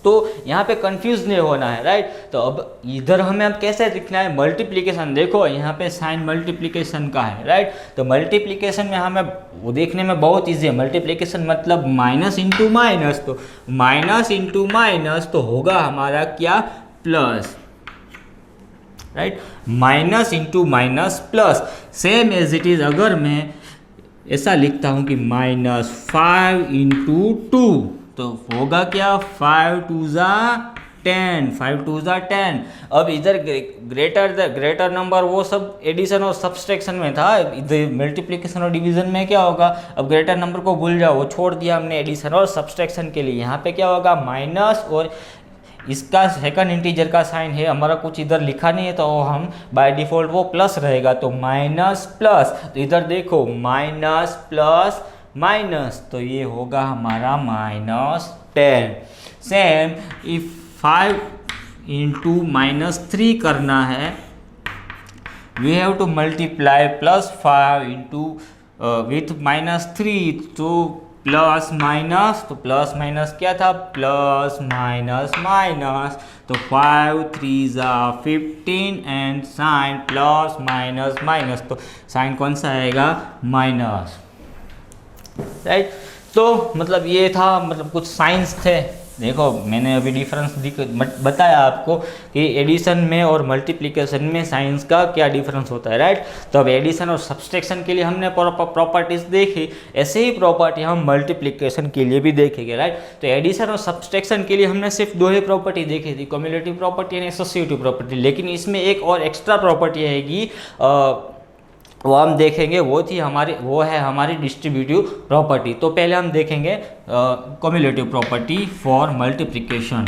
तो यहाँ पे कंफ्यूज नहीं होना है। राइट, तो अब इधर हमें अब कैसे लिखना है, मल्टीप्लिकेशन। देखो यहाँ पे साइन मल्टीप्लिकेशन का है। राइट, तो मल्टीप्लिकेशन में हमें वो देखने में बहुत ईजी है। मल्टीप्लिकेशन मतलब माइनस इंटू माइनस, तो माइनस इंटू माइनस तो होगा हमारा क्या, plus. Right, minus into minus plus, same as it is. अगर मैं ऐसा लिखता हूं कि -5 इंटू 2 तो होगा क्या, 5 2 10, 5 2 10। अब इधर ग्रेटर नंबर वो सब एडिशन और सब्सट्रैक्शन में था, इधर मल्टीप्लिकेशन और डिवीजन में क्या होगा, अब ग्रेटर नंबर को भूल जाओ, वो छोड़ दिया हमने एडिशन और सब्सट्रैक्शन के लिए। यहाँ पे क्या होगा, माइनस, और इसका सेकंड इंटीजर का साइन है, हमारा कुछ इधर लिखा नहीं है तो हम बाय डिफ़ॉल्ट वो प्लस रहेगा, तो माइनस प्लस। तो इधर देखो माइनस प्लस माइनस, तो ये होगा हमारा -10। सेम इफ 5 इंटू -3 करना है, we have to multiply +5 into with -3, तो प्लस माइनस, तो प्लस माइनस क्या था, प्लस माइनस माइनस, तो 5 3 15 and sign plus minus minus, तो साइन कौन सा आएगा, माइनस। राइट, तो मतलब ये था, मतलब कुछ साइंस थे देखो मैंने अभी डिफरेंस बताया आपको कि एडिशन में और मल्टीप्लिकेशन में साइंस का क्या डिफरेंस होता है, राइट। तो अब एडिशन और सब्सट्रैक्शन के लिए हमने प्रॉपर्टीज देखी, ऐसे ही प्रॉपर्टी हम मल्टीप्लिकेशन के लिए भी देखेंगे, राइट। तो एडिशन और सब्सट्रैक्शन के लिए हमने सिर्फ दो ही प्रॉपर्टी देखी थी, cumulative property and associative property, लेकिन इसमें एक और एक्स्ट्रा प्रॉपर्टी आएगी, वो हम देखेंगे, वो है हमारी डिस्ट्रीब्यूटिव प्रॉपर्टी। तो पहले हम देखेंगे cumulative property for multiplication.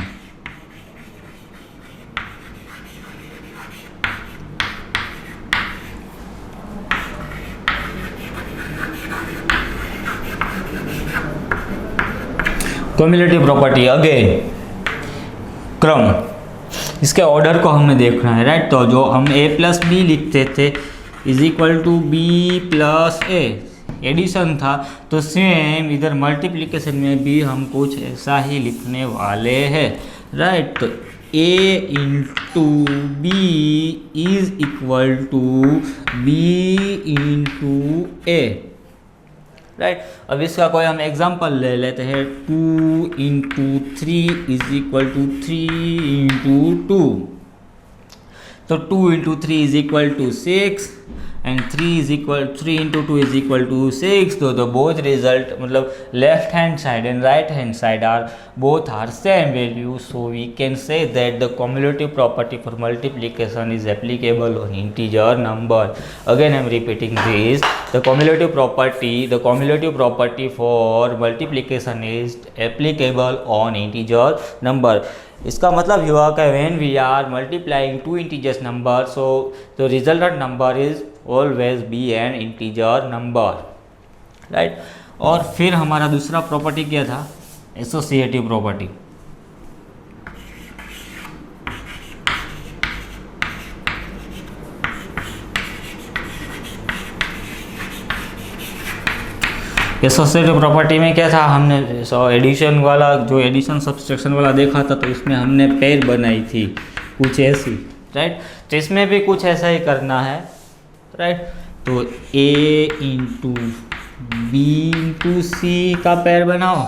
Cumulative property again क्रम, इसके ऑर्डर को हमें देखना है, राइट। तो जो हम a प्लस बी लिखते थे is equal to B plus A, addition था, तो सेम इधर मल्टीप्लिकेशन में भी हम कुछ ऐसा ही लिखने वाले हैं, राइट। तो a into B is equal to B into A, right. अब इसका कोई हम एग्जांपल ले लेते हैं, 2 into 3 is equal to 3 into 2, तो 2 into 3 is equal to 6 and 3 into 2 is equal to 6। तो बोथ रिजल्ट मतलब left hand side and right hand side are both are same value, so we can say that the cumulative property for multiplication is applicable on integer number. Again I am repeating this, the cumulative property for multiplication is applicable on integer number. इसका मतलब हुआ कि when we are multiplying two integers number, so the resultant number is always be an integer number, right। और फिर हमारा दूसरा प्रॉपर्टी क्या था, एसोसिएटिव प्रॉपर्टी। एसोसिएटिव प्रॉपर्टी में क्या था, हमने एडिशन वाला जो एडिशन सब्सट्रैक्शन वाला देखा था, तो इसमें हमने पेयर बनाई थी कुछ ऐसी, राइट। तो इसमें भी कुछ ऐसा ही करना है, राइट। तो a इंटू बी इंटू सी का पेयर बनाओ,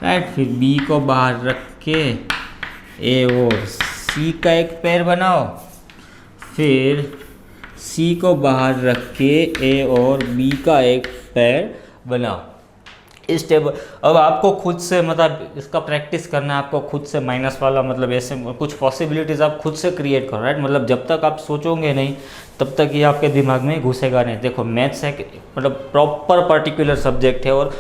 राइट। फिर b को बाहर रख के a और c का एक पेयर बनाओ, फिर c को बाहर रख के a और b का एक पेयर बनाओ। इस टेबल अब आपको खुद से मतलब इसका प्रैक्टिस करना है, आपको खुद से माइनस वाला मतलब ऐसे कुछ पॉसिबिलिटीज़ आप खुद से क्रिएट करो, राइट। मतलब जब तक आप सोचोगे नहीं तब तक ये आपके दिमाग में घुसेगा नहीं। देखो मैथ्स है मतलब प्रॉपर पर्टिकुलर सब्जेक्ट है और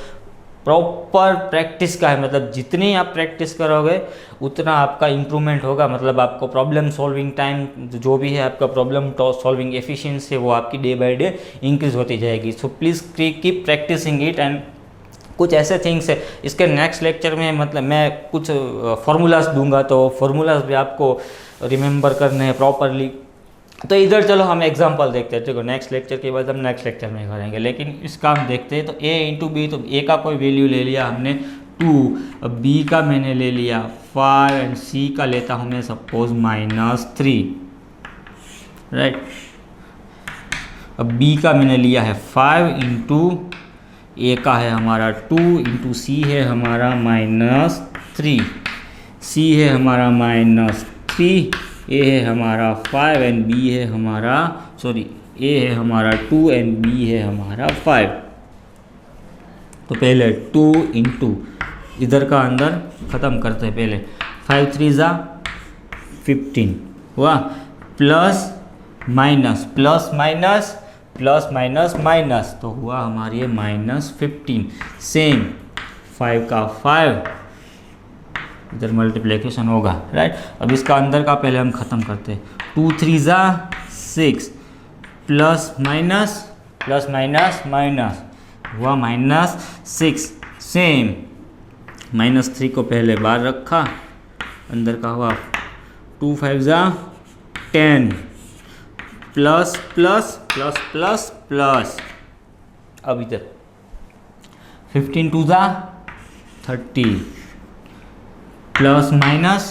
प्रॉपर प्रैक्टिस का है, मतलब जितनी आप प्रैक्टिस करोगे उतना आपका इम्प्रूवमेंट होगा। मतलब आपको प्रॉब्लम सॉल्विंग टाइम जो भी है, आपका प्रॉब्लम सॉल्विंग एफिशिएंसी वो आपकी डे बाय डे इंक्रीज होती जाएगी। So please keep practicing it and कुछ ऐसे थिंग्स है इसके नेक्स्ट लेक्चर में मतलब मैं कुछ फार्मूलाज दूंगा, तो फार्मूलाज भी आपको रिमेंबर करने हैं प्रॉपरली। तो इधर चलो हम एग्जांपल देखते हैं, देखो नेक्स्ट लेक्चर के बाद हम नेक्स्ट लेक्चर में करेंगे, लेकिन इसका हम देखते हैं। तो a इंटू बी, तो a का कोई वैल्यू ले लिया हमने 2, अब b का मैंने ले लिया 5 एंड c का लेता हूँ मैं सपोज -3, राइट। अब b का मैंने लिया है 5 इंटू a का है हमारा 2 इंटू c है हमारा -3, c है हमारा -3, a है हमारा 5 एंड b है हमारा a है हमारा 2 एंड b है हमारा 5। तो पहले 2 इंटू इधर का अंदर ख़त्म करते हैं, पहले 5 3 ज़ा 15 हुआ, plus minus plus minus plus minus minus, तो हुआ हमारी ये -15। सेम 5 का 5 इधर मल्टीप्लिकेशन होगा, राइट। अब इसका अंदर का पहले हम ख़त्म करते हैं, 2 3 ज़ा 6 प्लस माइनस माइनस हुआ -6। सेम -3 को पहले बाहर रखा, अंदर का हुआ 2 5 ज़ा 10 plus plus plus plus plus, अब इधर 15 2 ज़ा 30 plus minus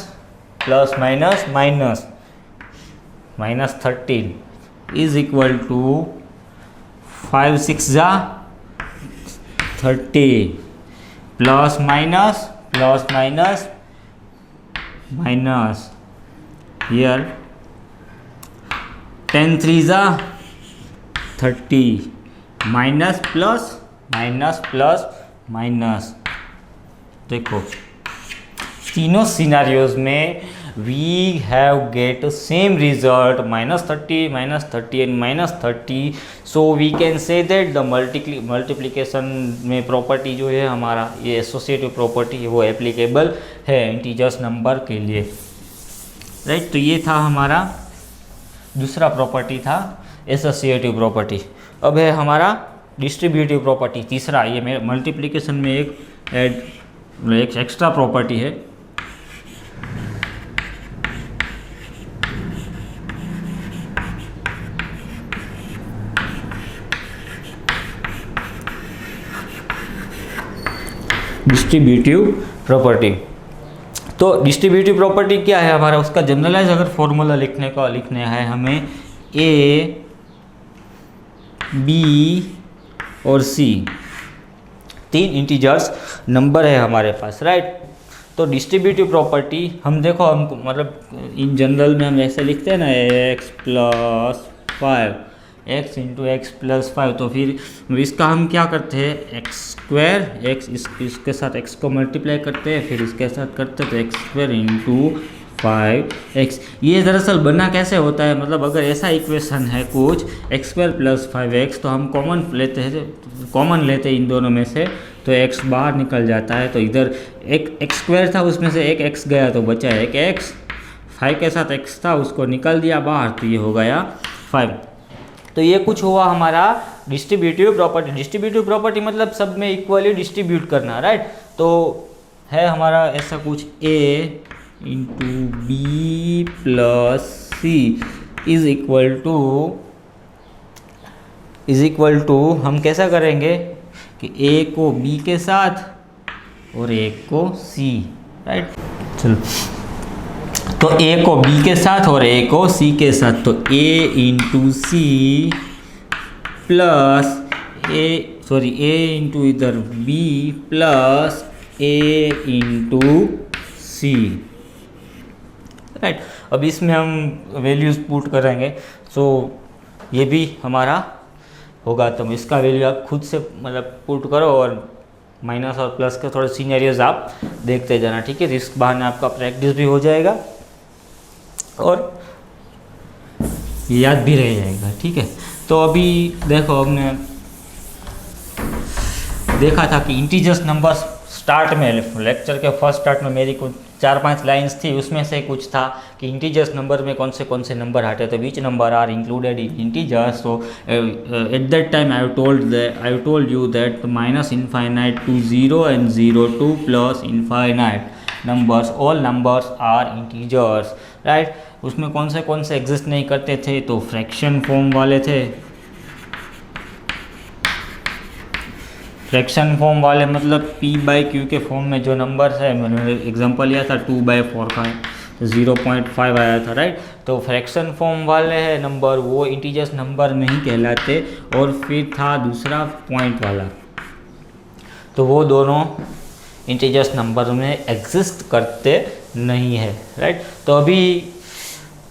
-13 is equal to 5 6 ज़ा 30 प्लस माइनस माइनस हियर 10 3 जा 30 minus plus minus plus minus. देखो तीनों सिनारियोज में we have get same result -30 and -30। So we can say that the multiplication में प्रॉपर्टी जो है हमारा ये एसोसिएटिव प्रॉपर्टी वो एप्लीकेबल है इंटीजर्स नंबर के लिए, राइट। तो ये था हमारा दूसरा प्रॉपर्टी था एसोसिएटिव प्रॉपर्टी। अब है हमारा डिस्ट्रीब्यूटिव प्रॉपर्टी तीसरा। ये मेरे मल्टीप्लिकेशन में एक एक्स्ट्रा प्रॉपर्टी है। Distributive property. तो डिस्ट्रीब्यूटिव प्रॉपर्टी क्या है हमारा, उसका जनरलाइज अगर फॉर्मूला लिखने है हमें ए बी और सी तीन इंटीजर्स नंबर है हमारे पास, राइट। तो डिस्ट्रीब्यूटिव प्रॉपर्टी हम देखो हमको मतलब इन जनरल में हम ऐसे लिखते हैं ना x + 5 x × x + 5। तो फिर इसका हम क्या करते हैं x² x इसके साथ x को मल्टीप्लाई करते हैं, फिर इसके साथ करते हैं तो x² × 5x। ये दरअसल बना कैसे होता है, मतलब अगर ऐसा इक्वेशन है कुछ x² + 5x तो हम कॉमन लेते हैं इन दोनों में से, तो x बाहर निकल जाता है। तो इधर एक x² था उसमें से एक x गया तो बचा एक x, 5 के साथ x था उसको निकल दिया बाहर तो ये हो गया 5। तो ये कुछ हुआ हमारा डिस्ट्रीब्यूटिव प्रॉपर्टी। डिस्ट्रीब्यूटिव प्रॉपर्टी मतलब सब में इक्वली डिस्ट्रीब्यूट करना, राइट। तो है हमारा ऐसा कुछ a × b + c is equal to हम कैसा करेंगे कि a को b के साथ और a को c, राइट। चलो तो a को b के साथ और a को c के साथ, तो a × c प्लस a × इधर b plus a × c, right. अब इसमें हम वैल्यूज़ पुट करेंगे तो ये भी हमारा होगा। तो इसका वैल्यू आप खुद से मतलब पुट करो और माइनस और प्लस के थोड़े सिनेरियोज आप देखते जाना, ठीक है। इस बहाने आपका प्रैक्टिस भी हो जाएगा और याद भी रह जाएगा, ठीक है। तो अभी देखो हमने देखा था कि इंटीजर्स नंबर्स स्टार्ट में लेक्चर के फर्स्ट स्टार्ट में मेरी कुछ 4-5 लाइंस थी, उसमें से कुछ था कि इंटीजर्स नंबर में कौन से नंबर आते हैं, तो which number are included in integers. So at that time I told you that -∞ to 0 and 0 to +∞ numbers, all numbers are integers, right. उसमें कौन से एग्जिस्ट नहीं करते थे, तो फ्रैक्शन फॉर्म वाले थे। फ्रैक्शन फॉर्म वाले मतलब p/q के फॉर्म में जो नंबर्स है, मैंने एग्जांपल लिया था 2/4 का, 0.5 आया था, राइट। तो फ्रैक्शन फॉर्म वाले है नंबर वो इंटीजर्स नंबर नहीं कहलाते। और फिर था दूसरा पॉइंट वाला, तो वो दोनों इंटीजर्स नंबर में एग्जिस्ट करते नहीं है, राइट। तो अभी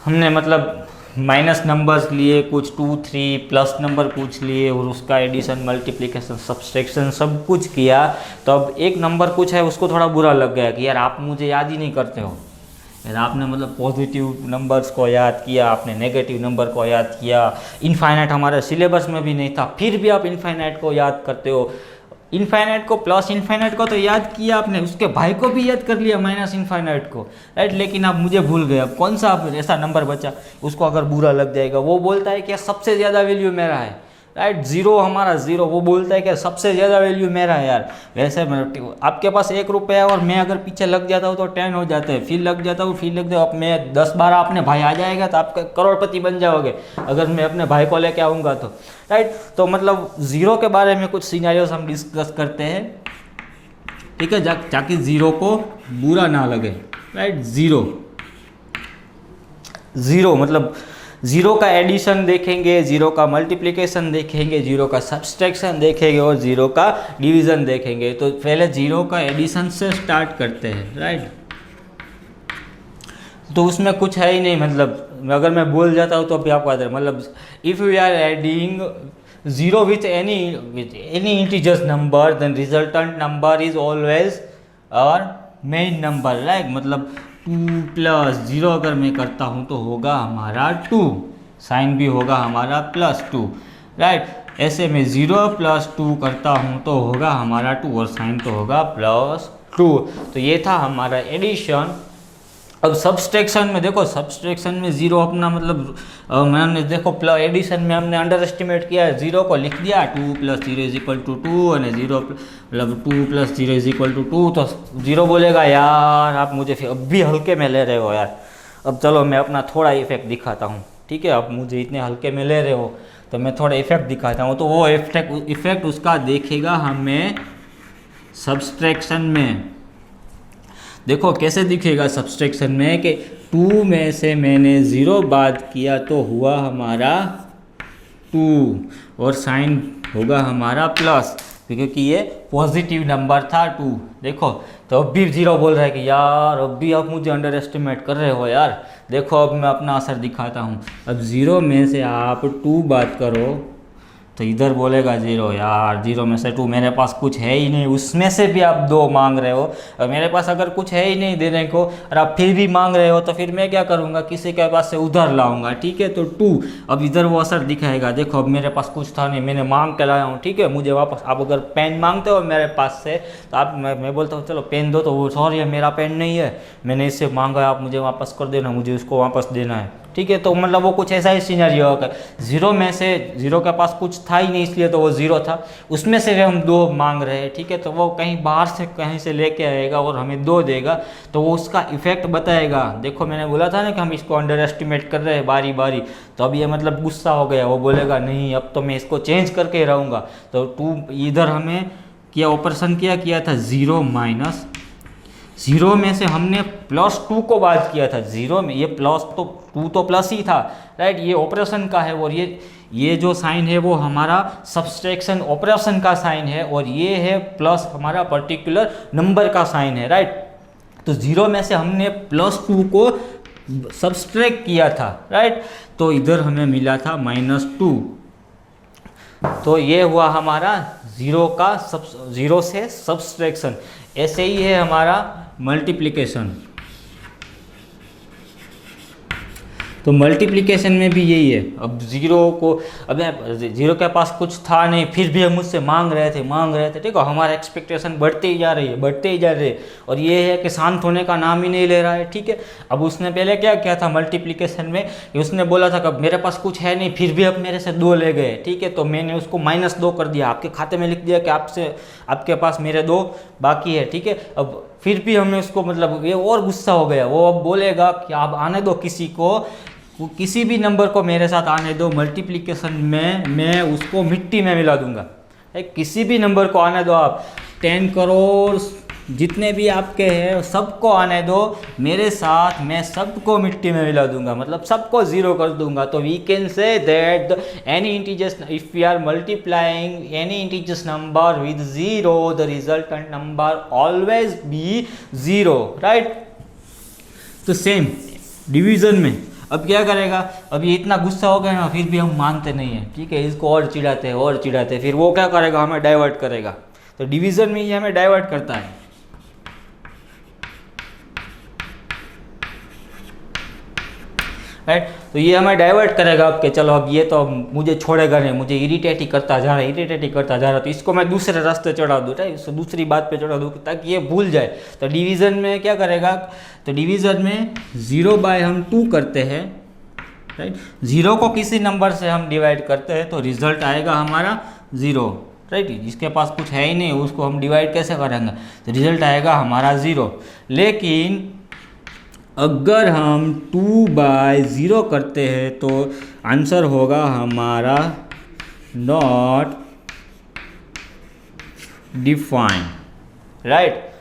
हमने मतलब माइनस नंबर्स लिए कुछ 2 3 प्लस नंबर कुछ लिए और उसका एडिशन मल्टीप्लिकेशन सब्सट्रैक्शन सब कुछ किया। तो अब एक नंबर कुछ है उसको थोड़ा बुरा लग गया कि यार आप मुझे याद ही नहीं करते हो, यार आपने मतलब पॉजिटिव नंबर्स को याद किया, आपने नेगेटिव नंबर को याद किया, इनफाइनाइट हमारे सिलेबस में भी नहीं था, फिर भी आप इनफाइनाइट को याद करते हो। इनफाइनाइट को प्लस इनफाइनाइट को तो याद किया आपने, उसके भाई को भी याद कर लिया -∞ को, राइट। लेकिन आप मुझे भूल गए। अब कौन सा आप ऐसा नंबर बचा उसको अगर बुरा लग जाएगा, वो बोलता है कि सबसे ज़्यादा वैल्यू मेरा है, राइट। 0 हमारा 0, वो बोलता है कि सबसे ज़्यादा वैल्यू मेरा है यार। वैसे आपके पास 1 रुपया और मैं अगर पीछे लग जाता हूँ तो 10 हो जाते हैं, फिर लग जाता हूँ, फिर लग जाओ, अब मैं 10-12 अपने भाई आ जाएगा तो आप करोड़पति बन जाओगे अगर मैं अपने भाई को लेके आऊँगा तो, राइट। तो मतलब 0 के बारे में कुछ सिनेरियोस हम डिस्कस करते हैं, ठीक है, ताकि 0 को बुरा ना लगे, राइट। 0 मतलब 0 का एडिशन देखेंगे, 0 का मल्टीप्लिकेशन देखेंगे, 0 का सब्सट्रैक्शन देखेंगे और 0 का डिवीज़न देखेंगे। तो पहले 0 का एडिशन से स्टार्ट करते हैं, राइट। तो उसमें कुछ है ही नहीं, मतलब अगर मैं बोल जाता हूँ तो अभी आपको आता है, मतलब if we are adding zero with any integers number then resultant number is always our main number, right. मतलब 2 प्लस 0 अगर मैं करता हूँ तो होगा हमारा 2, साइन भी होगा हमारा +2, राइट। ऐसे में 0 + 2 करता हूँ तो होगा हमारा 2 और साइन तो होगा +2। तो ये था हमारा एडिशन। अब सब्सट्रैक्शन में देखो, सब्सट्रैक्शन में 0 अपना मतलब मैंने देखो एडिशन में हमने अंडर एस्टिमेट किया है, 0 को लिख दिया 2 + 0 = 2 और 0 मतलब 2 + 0 = 2। तो 0 बोलेगा यार आप मुझे फिर अब भी हल्के में ले रहे हो यार। अब चलो मैं अपना थोड़ा इफेक्ट दिखाता हूँ, ठीक है। अब मुझे इतने हल्के में ले रहे हो तो मैं थोड़ा इफेक्ट दिखाता हूँ। तो वो इफेक्ट उसका देखेगा हमें सब्सट्रैक्शन में। देखो कैसे दिखेगा सब्सट्रैक्शन में कि 2 में से मैंने 0 बाद किया तो हुआ हमारा 2 और साइन होगा हमारा प्लस, क्योंकि ये पॉजिटिव नंबर था 2। देखो तो अब भी 0 बोल रहा है कि यार अब भी आप मुझे अंडर एस्टिमेट कर रहे हो यार। देखो अब मैं अपना असर दिखाता हूँ। अब 0 में से आप 2 बात करो तो इधर बोलेगा 0 यार, 0 में से 2 मेरे पास कुछ है ही नहीं, उसमें से भी आप 2 मांग रहे हो और मेरे पास अगर कुछ है ही नहीं देने को और आप फिर भी मांग रहे हो तो फिर मैं क्या करूँगा, किसी के पास से उधर लाऊंगा, ठीक है। तो 2 अब इधर वो असर दिखाएगा। देखो अब मेरे पास कुछ था नहीं, मैंने मांग के लाया हूँ, ठीक है। मुझे वापस आप अगर पेन मांगते हो मेरे पास से तो आप मैं बोलता हूँ चलो पेन दो, तो वो सॉरी मेरा पेन नहीं है, मैंने इससे मांगा, आप मुझे वापस कर देना, मुझे उसको वापस देना है, ठीक है। तो मतलब वो कुछ ऐसा ही सीनरियो होगा। 0 में से 0 के पास कुछ था ही नहीं इसलिए तो वो 0 था, उसमें से हम 2 मांग रहे हैं, ठीक है। तो वो कहीं बाहर से कहीं से लेके आएगा और हमें 2 देगा, तो वो उसका इफेक्ट बताएगा। देखो मैंने बोला था ना कि हम इसको अंडर एस्टिमेट कर रहे हैं बारी बारी, तो अब ये मतलब गुस्सा हो गया, वो बोलेगा नहीं अब तो मैं इसको चेंज करके ही रहूँगा। तो 2 इधर हमें किया ऑपरेशन किया था 0 माइनस 0 में से हमने +2 को बात किया था। 0 में ये प्लस तो 2 तो प्लस ही था, राइट। ये ऑपरेशन का है और ये जो साइन है वो हमारा सब्सट्रैक्शन ऑपरेशन का साइन है और ये है प्लस हमारा पर्टिकुलर नंबर का साइन है, राइट। तो 0 में से हमने +2 को सब्सट्रैक्ट किया था, राइट। तो इधर हमें मिला था -2। तो ये हुआ हमारा 0 से सब्सट्रैक्शन। ऐसे ही है हमारा मल्टीप्लिकेशन। तो मल्टीप्लिकेशन में भी यही है। अब 0 के पास कुछ था नहीं फिर भी हम मुझसे मांग रहे थे, ठीक है। हमारा एक्सपेक्टेशन बढ़ते ही जा रही है और ये है कि शांत होने का नाम ही नहीं ले रहा है, ठीक है। अब उसने पहले क्या किया था मल्टीप्लिकेशन में, उसने बोला था कि मेरे पास कुछ है नहीं फिर भी अब मेरे से 2 ले गए, ठीक है। तो मैंने उसको -2 कर दिया, आपके खाते में लिख दिया कि आपके पास मेरे 2 बाकी है, ठीक है। अब फिर भी हमने उसको मतलब ये और गुस्सा हो गया, वो अब बोलेगा कि आप आने दो किसी भी नंबर को मेरे साथ आने दो, मल्टीप्लिकेशन में मैं उसको मिट्टी में मिला दूंगा। किसी भी नंबर को आने दो, आप 10 करोड़ जितने भी आपके हैं सबको आने दो मेरे साथ, मैं सबको मिट्टी में मिला दूंगा, मतलब सबको 0 कर दूंगा। तो we can say that any integers if we are multiplying any integers number with 0 the resultant number always be 0, right. तो सेम डिवीजन में अब क्या करेगा, अब ये इतना गुस्सा हो गया ना फिर भी हम मानते नहीं हैं, ठीक है। इसको और चिढ़ाते फिर वो क्या करेगा, हमें डाइवर्ट करेगा। तो डिवीजन में ये हमें डाइवर्ट करता है, राइट। तो ये हमें डाइवर्ट करेगा अब कि चलो अब ये तो मुझे छोड़ेगा नहीं, मुझे इरिटेट ही करता जा रहा है, तो इसको मैं दूसरे रास्ते चढ़ा दूँ, राइट। इसको दूसरी बात पे चढ़ा दूँ ताकि ये भूल जाए। तो डिवीज़न में क्या करेगा, तो डिवीज़न में 0/2 करते हैं, राइट। 0 को किसी नंबर से हम डिवाइड करते हैं तो रिजल्ट आएगा हमारा 0, राइट। जिसके पास कुछ है ही नहीं उसको हम डिवाइड कैसे करेंगे, तो रिजल्ट आएगा हमारा 0। लेकिन अगर हम 2/0 करते हैं तो आंसर होगा हमारा नॉट डिफाइंड, राइट।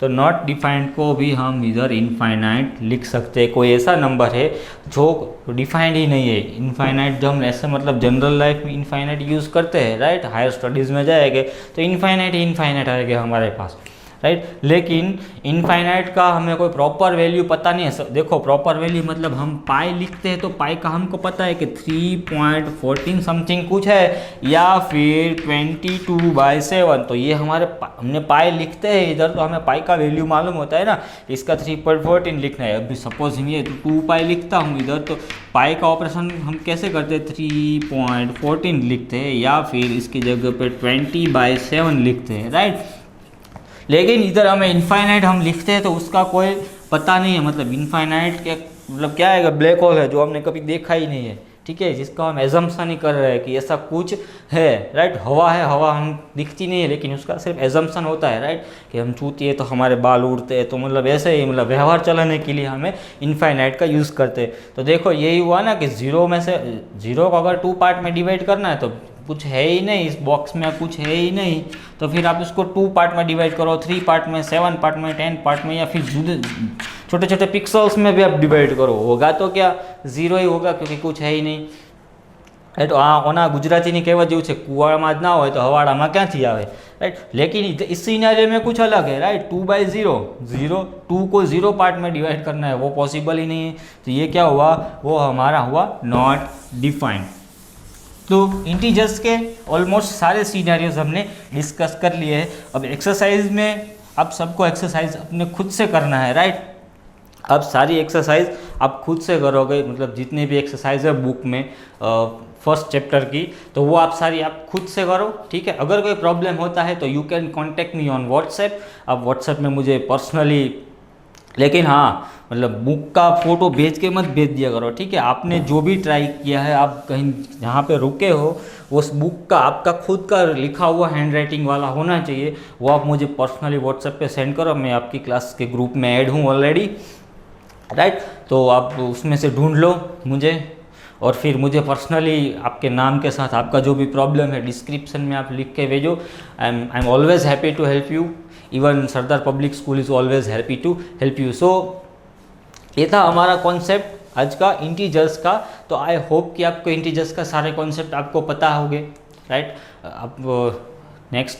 तो नॉट डिफाइंड को भी हम इधर इनफाइनाइट लिख सकते हैं। कोई ऐसा नंबर है जो डिफाइंड ही नहीं है, इनफाइनाइट जो हम ऐसे मतलब जनरल लाइफ में इनफाइनाइट यूज़ करते हैं, राइट। हायर स्टडीज़ में जाएंगे तो इनफाइनाइट आएगा हमारे पास। राइट। लेकिन इनफाइनाइट का हमें कोई प्रॉपर वैल्यू पता नहीं है। देखो प्रॉपर वैल्यू मतलब हम पाई लिखते हैं तो पाई का हमको पता है कि 3.14 समथिंग कुछ है, या फिर 22/7, तो ये हमारे हमने पाई लिखते हैं इधर, तो हमें पाई का वैल्यू मालूम होता है ना, इसका 3.14 लिखना है। अभी सपोज ये 2 पाई लिखता हूँ इधर, तो पाई का ऑपरेशन हम कैसे करते हैं, 3.14 लिखते हैं, या फिर इसकी जगह पे 20/7 लिखते हैं, राइट। लेकिन इधर हमें इनफाइनाइट हम लिखते हैं तो उसका कोई पता नहीं है, मतलब इनफाइनाइट के मतलब क्या है, ब्लैक होल है जो हमने कभी देखा ही नहीं है, ठीक है, जिसका हम एजम्पशन ही कर रहे हैं कि ऐसा कुछ है, राइट। हवा है, हवा हम दिखती नहीं है लेकिन उसका सिर्फ एजम्पशन होता है, राइट, कि हम छूती है तो हमारे बाल उड़ते हैं, तो मतलब ऐसे ही मतलब व्यवहार चलाने के लिए हमें इनफाइनाइट का यूज़ करते हैं। तो देखो यही हुआ ना कि जीरो में से, जीरो को अगर 2 पार्ट में डिवाइड करना है तो कुछ है ही नहीं इस बॉक्स में, कुछ है ही नहीं, तो फिर आप इसको 2 पार्ट में डिवाइड करो, 3 पार्ट में, 7 पार्ट में, 10 पार्ट में, या फिर छोटे छोटे पिक्सल्स में भी आप डिवाइड करो, होगा तो क्या, जीरो ही होगा, क्योंकि कुछ है ही नहीं। तो ओना गुजराती कहेवत जेवुं छे, कुवामां ज ना होय तो हवाड़ामां क्यांथी आवे, राइट। लेकिन इस सिनेरियो में कुछ अलग है, राइट। 2/0, 2 को 0 पार्ट में डिवाइड करना है, वो पॉसिबल ही नहीं है, तो ये क्या हुआ, वो हमारा हुआ नॉट डिफाइंड। तो इंटीजर्स के ऑलमोस्ट सारे सीनारियोज हमने डिस्कस कर लिए हैं। अब एक्सरसाइज में आप सबको एक्सरसाइज अपने खुद से करना है, राइट। अब सारी एक्सरसाइज आप खुद से करोगे, मतलब जितनी भी एक्सरसाइज है बुक में फर्स्ट चैप्टर की, तो वो आप सारी आप खुद से करो, ठीक है। अगर कोई प्रॉब्लम होता है तो you can contact me on WhatsApp, आप व्हाट्सएप में मुझे पर्सनली, लेकिन हाँ मतलब बुक का फ़ोटो भेज के मत भेज दिया करो, ठीक है। आपने जो भी ट्राई किया है, आप कहीं जहाँ पे रुके हो, उस बुक का आपका खुद का लिखा हुआ हैंड राइटिंग वाला होना चाहिए, वो आप मुझे पर्सनली व्हाट्सएप पे सेंड करो। मैं आपकी क्लास के ग्रुप में ऐड हूँ ऑलरेडी, राइट। तो आप उसमें से ढूंढ लो मुझे, और फिर मुझे पर्सनली आपके नाम के साथ आपका जो भी प्रॉब्लम है डिस्क्रिप्शन में आप लिख के भेजो। I am always happy to help you, even Sardar public school is always happy to help you. So ये था हमारा कॉन्सेप्ट आज का इंटीजर्स का। तो आई होप कि आपको इंटीजर्स का सारे कॉन्सेप्ट आपको पता होंगे, राइट। अब नेक्स्ट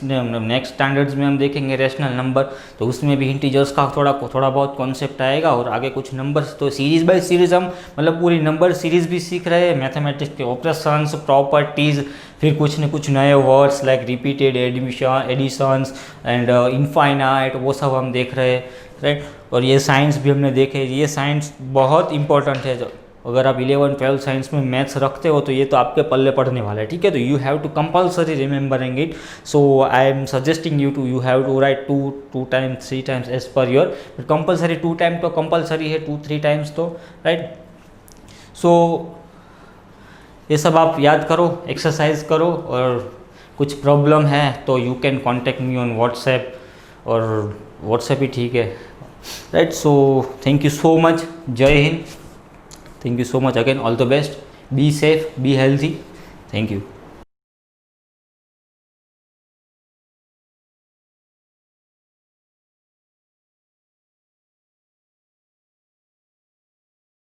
स्टैंडर्ड्स में हम देखेंगे रैशनल नंबर, तो उसमें भी इंटीजर्स का थोड़ा बहुत कॉन्सेप्ट आएगा, और आगे कुछ नंबर्स, तो सीरीज़ बाय सीरीज़ हम मतलब पूरी नंबर सीरीज़ भी सीख रहे हैं, मैथमेटिक्स के ऑपरेशंस, प्रॉपर्टीज़, फिर कुछ न कुछ नए words like repeated, additions and infinite, वो सब हम देख रहे हैं, राइट। और ये साइंस भी हमने देखे, ये साइंस बहुत इंपॉर्टेंट है। जो अगर आप 11-12 साइंस में मैथ्स रखते हो तो ये तो आपके पल्ले पढ़ने वाला है, ठीक है। तो you have to compulsory remembering it. So I am suggesting you to, you have to write 2 times 3 times as per your compulsory. 2 time तो कंपल्सरी है, 2-3 टाइम्स तो, राइट। सो ये सब आप याद करो, एक्सरसाइज करो, और कुछ प्रॉब्लम है तो you can contact me on WhatsApp, और व्हाट्सएप ही ठीक है, right. So thank you so much, जय हिंद, thank you so much again, all the best, be safe, be healthy, thank you.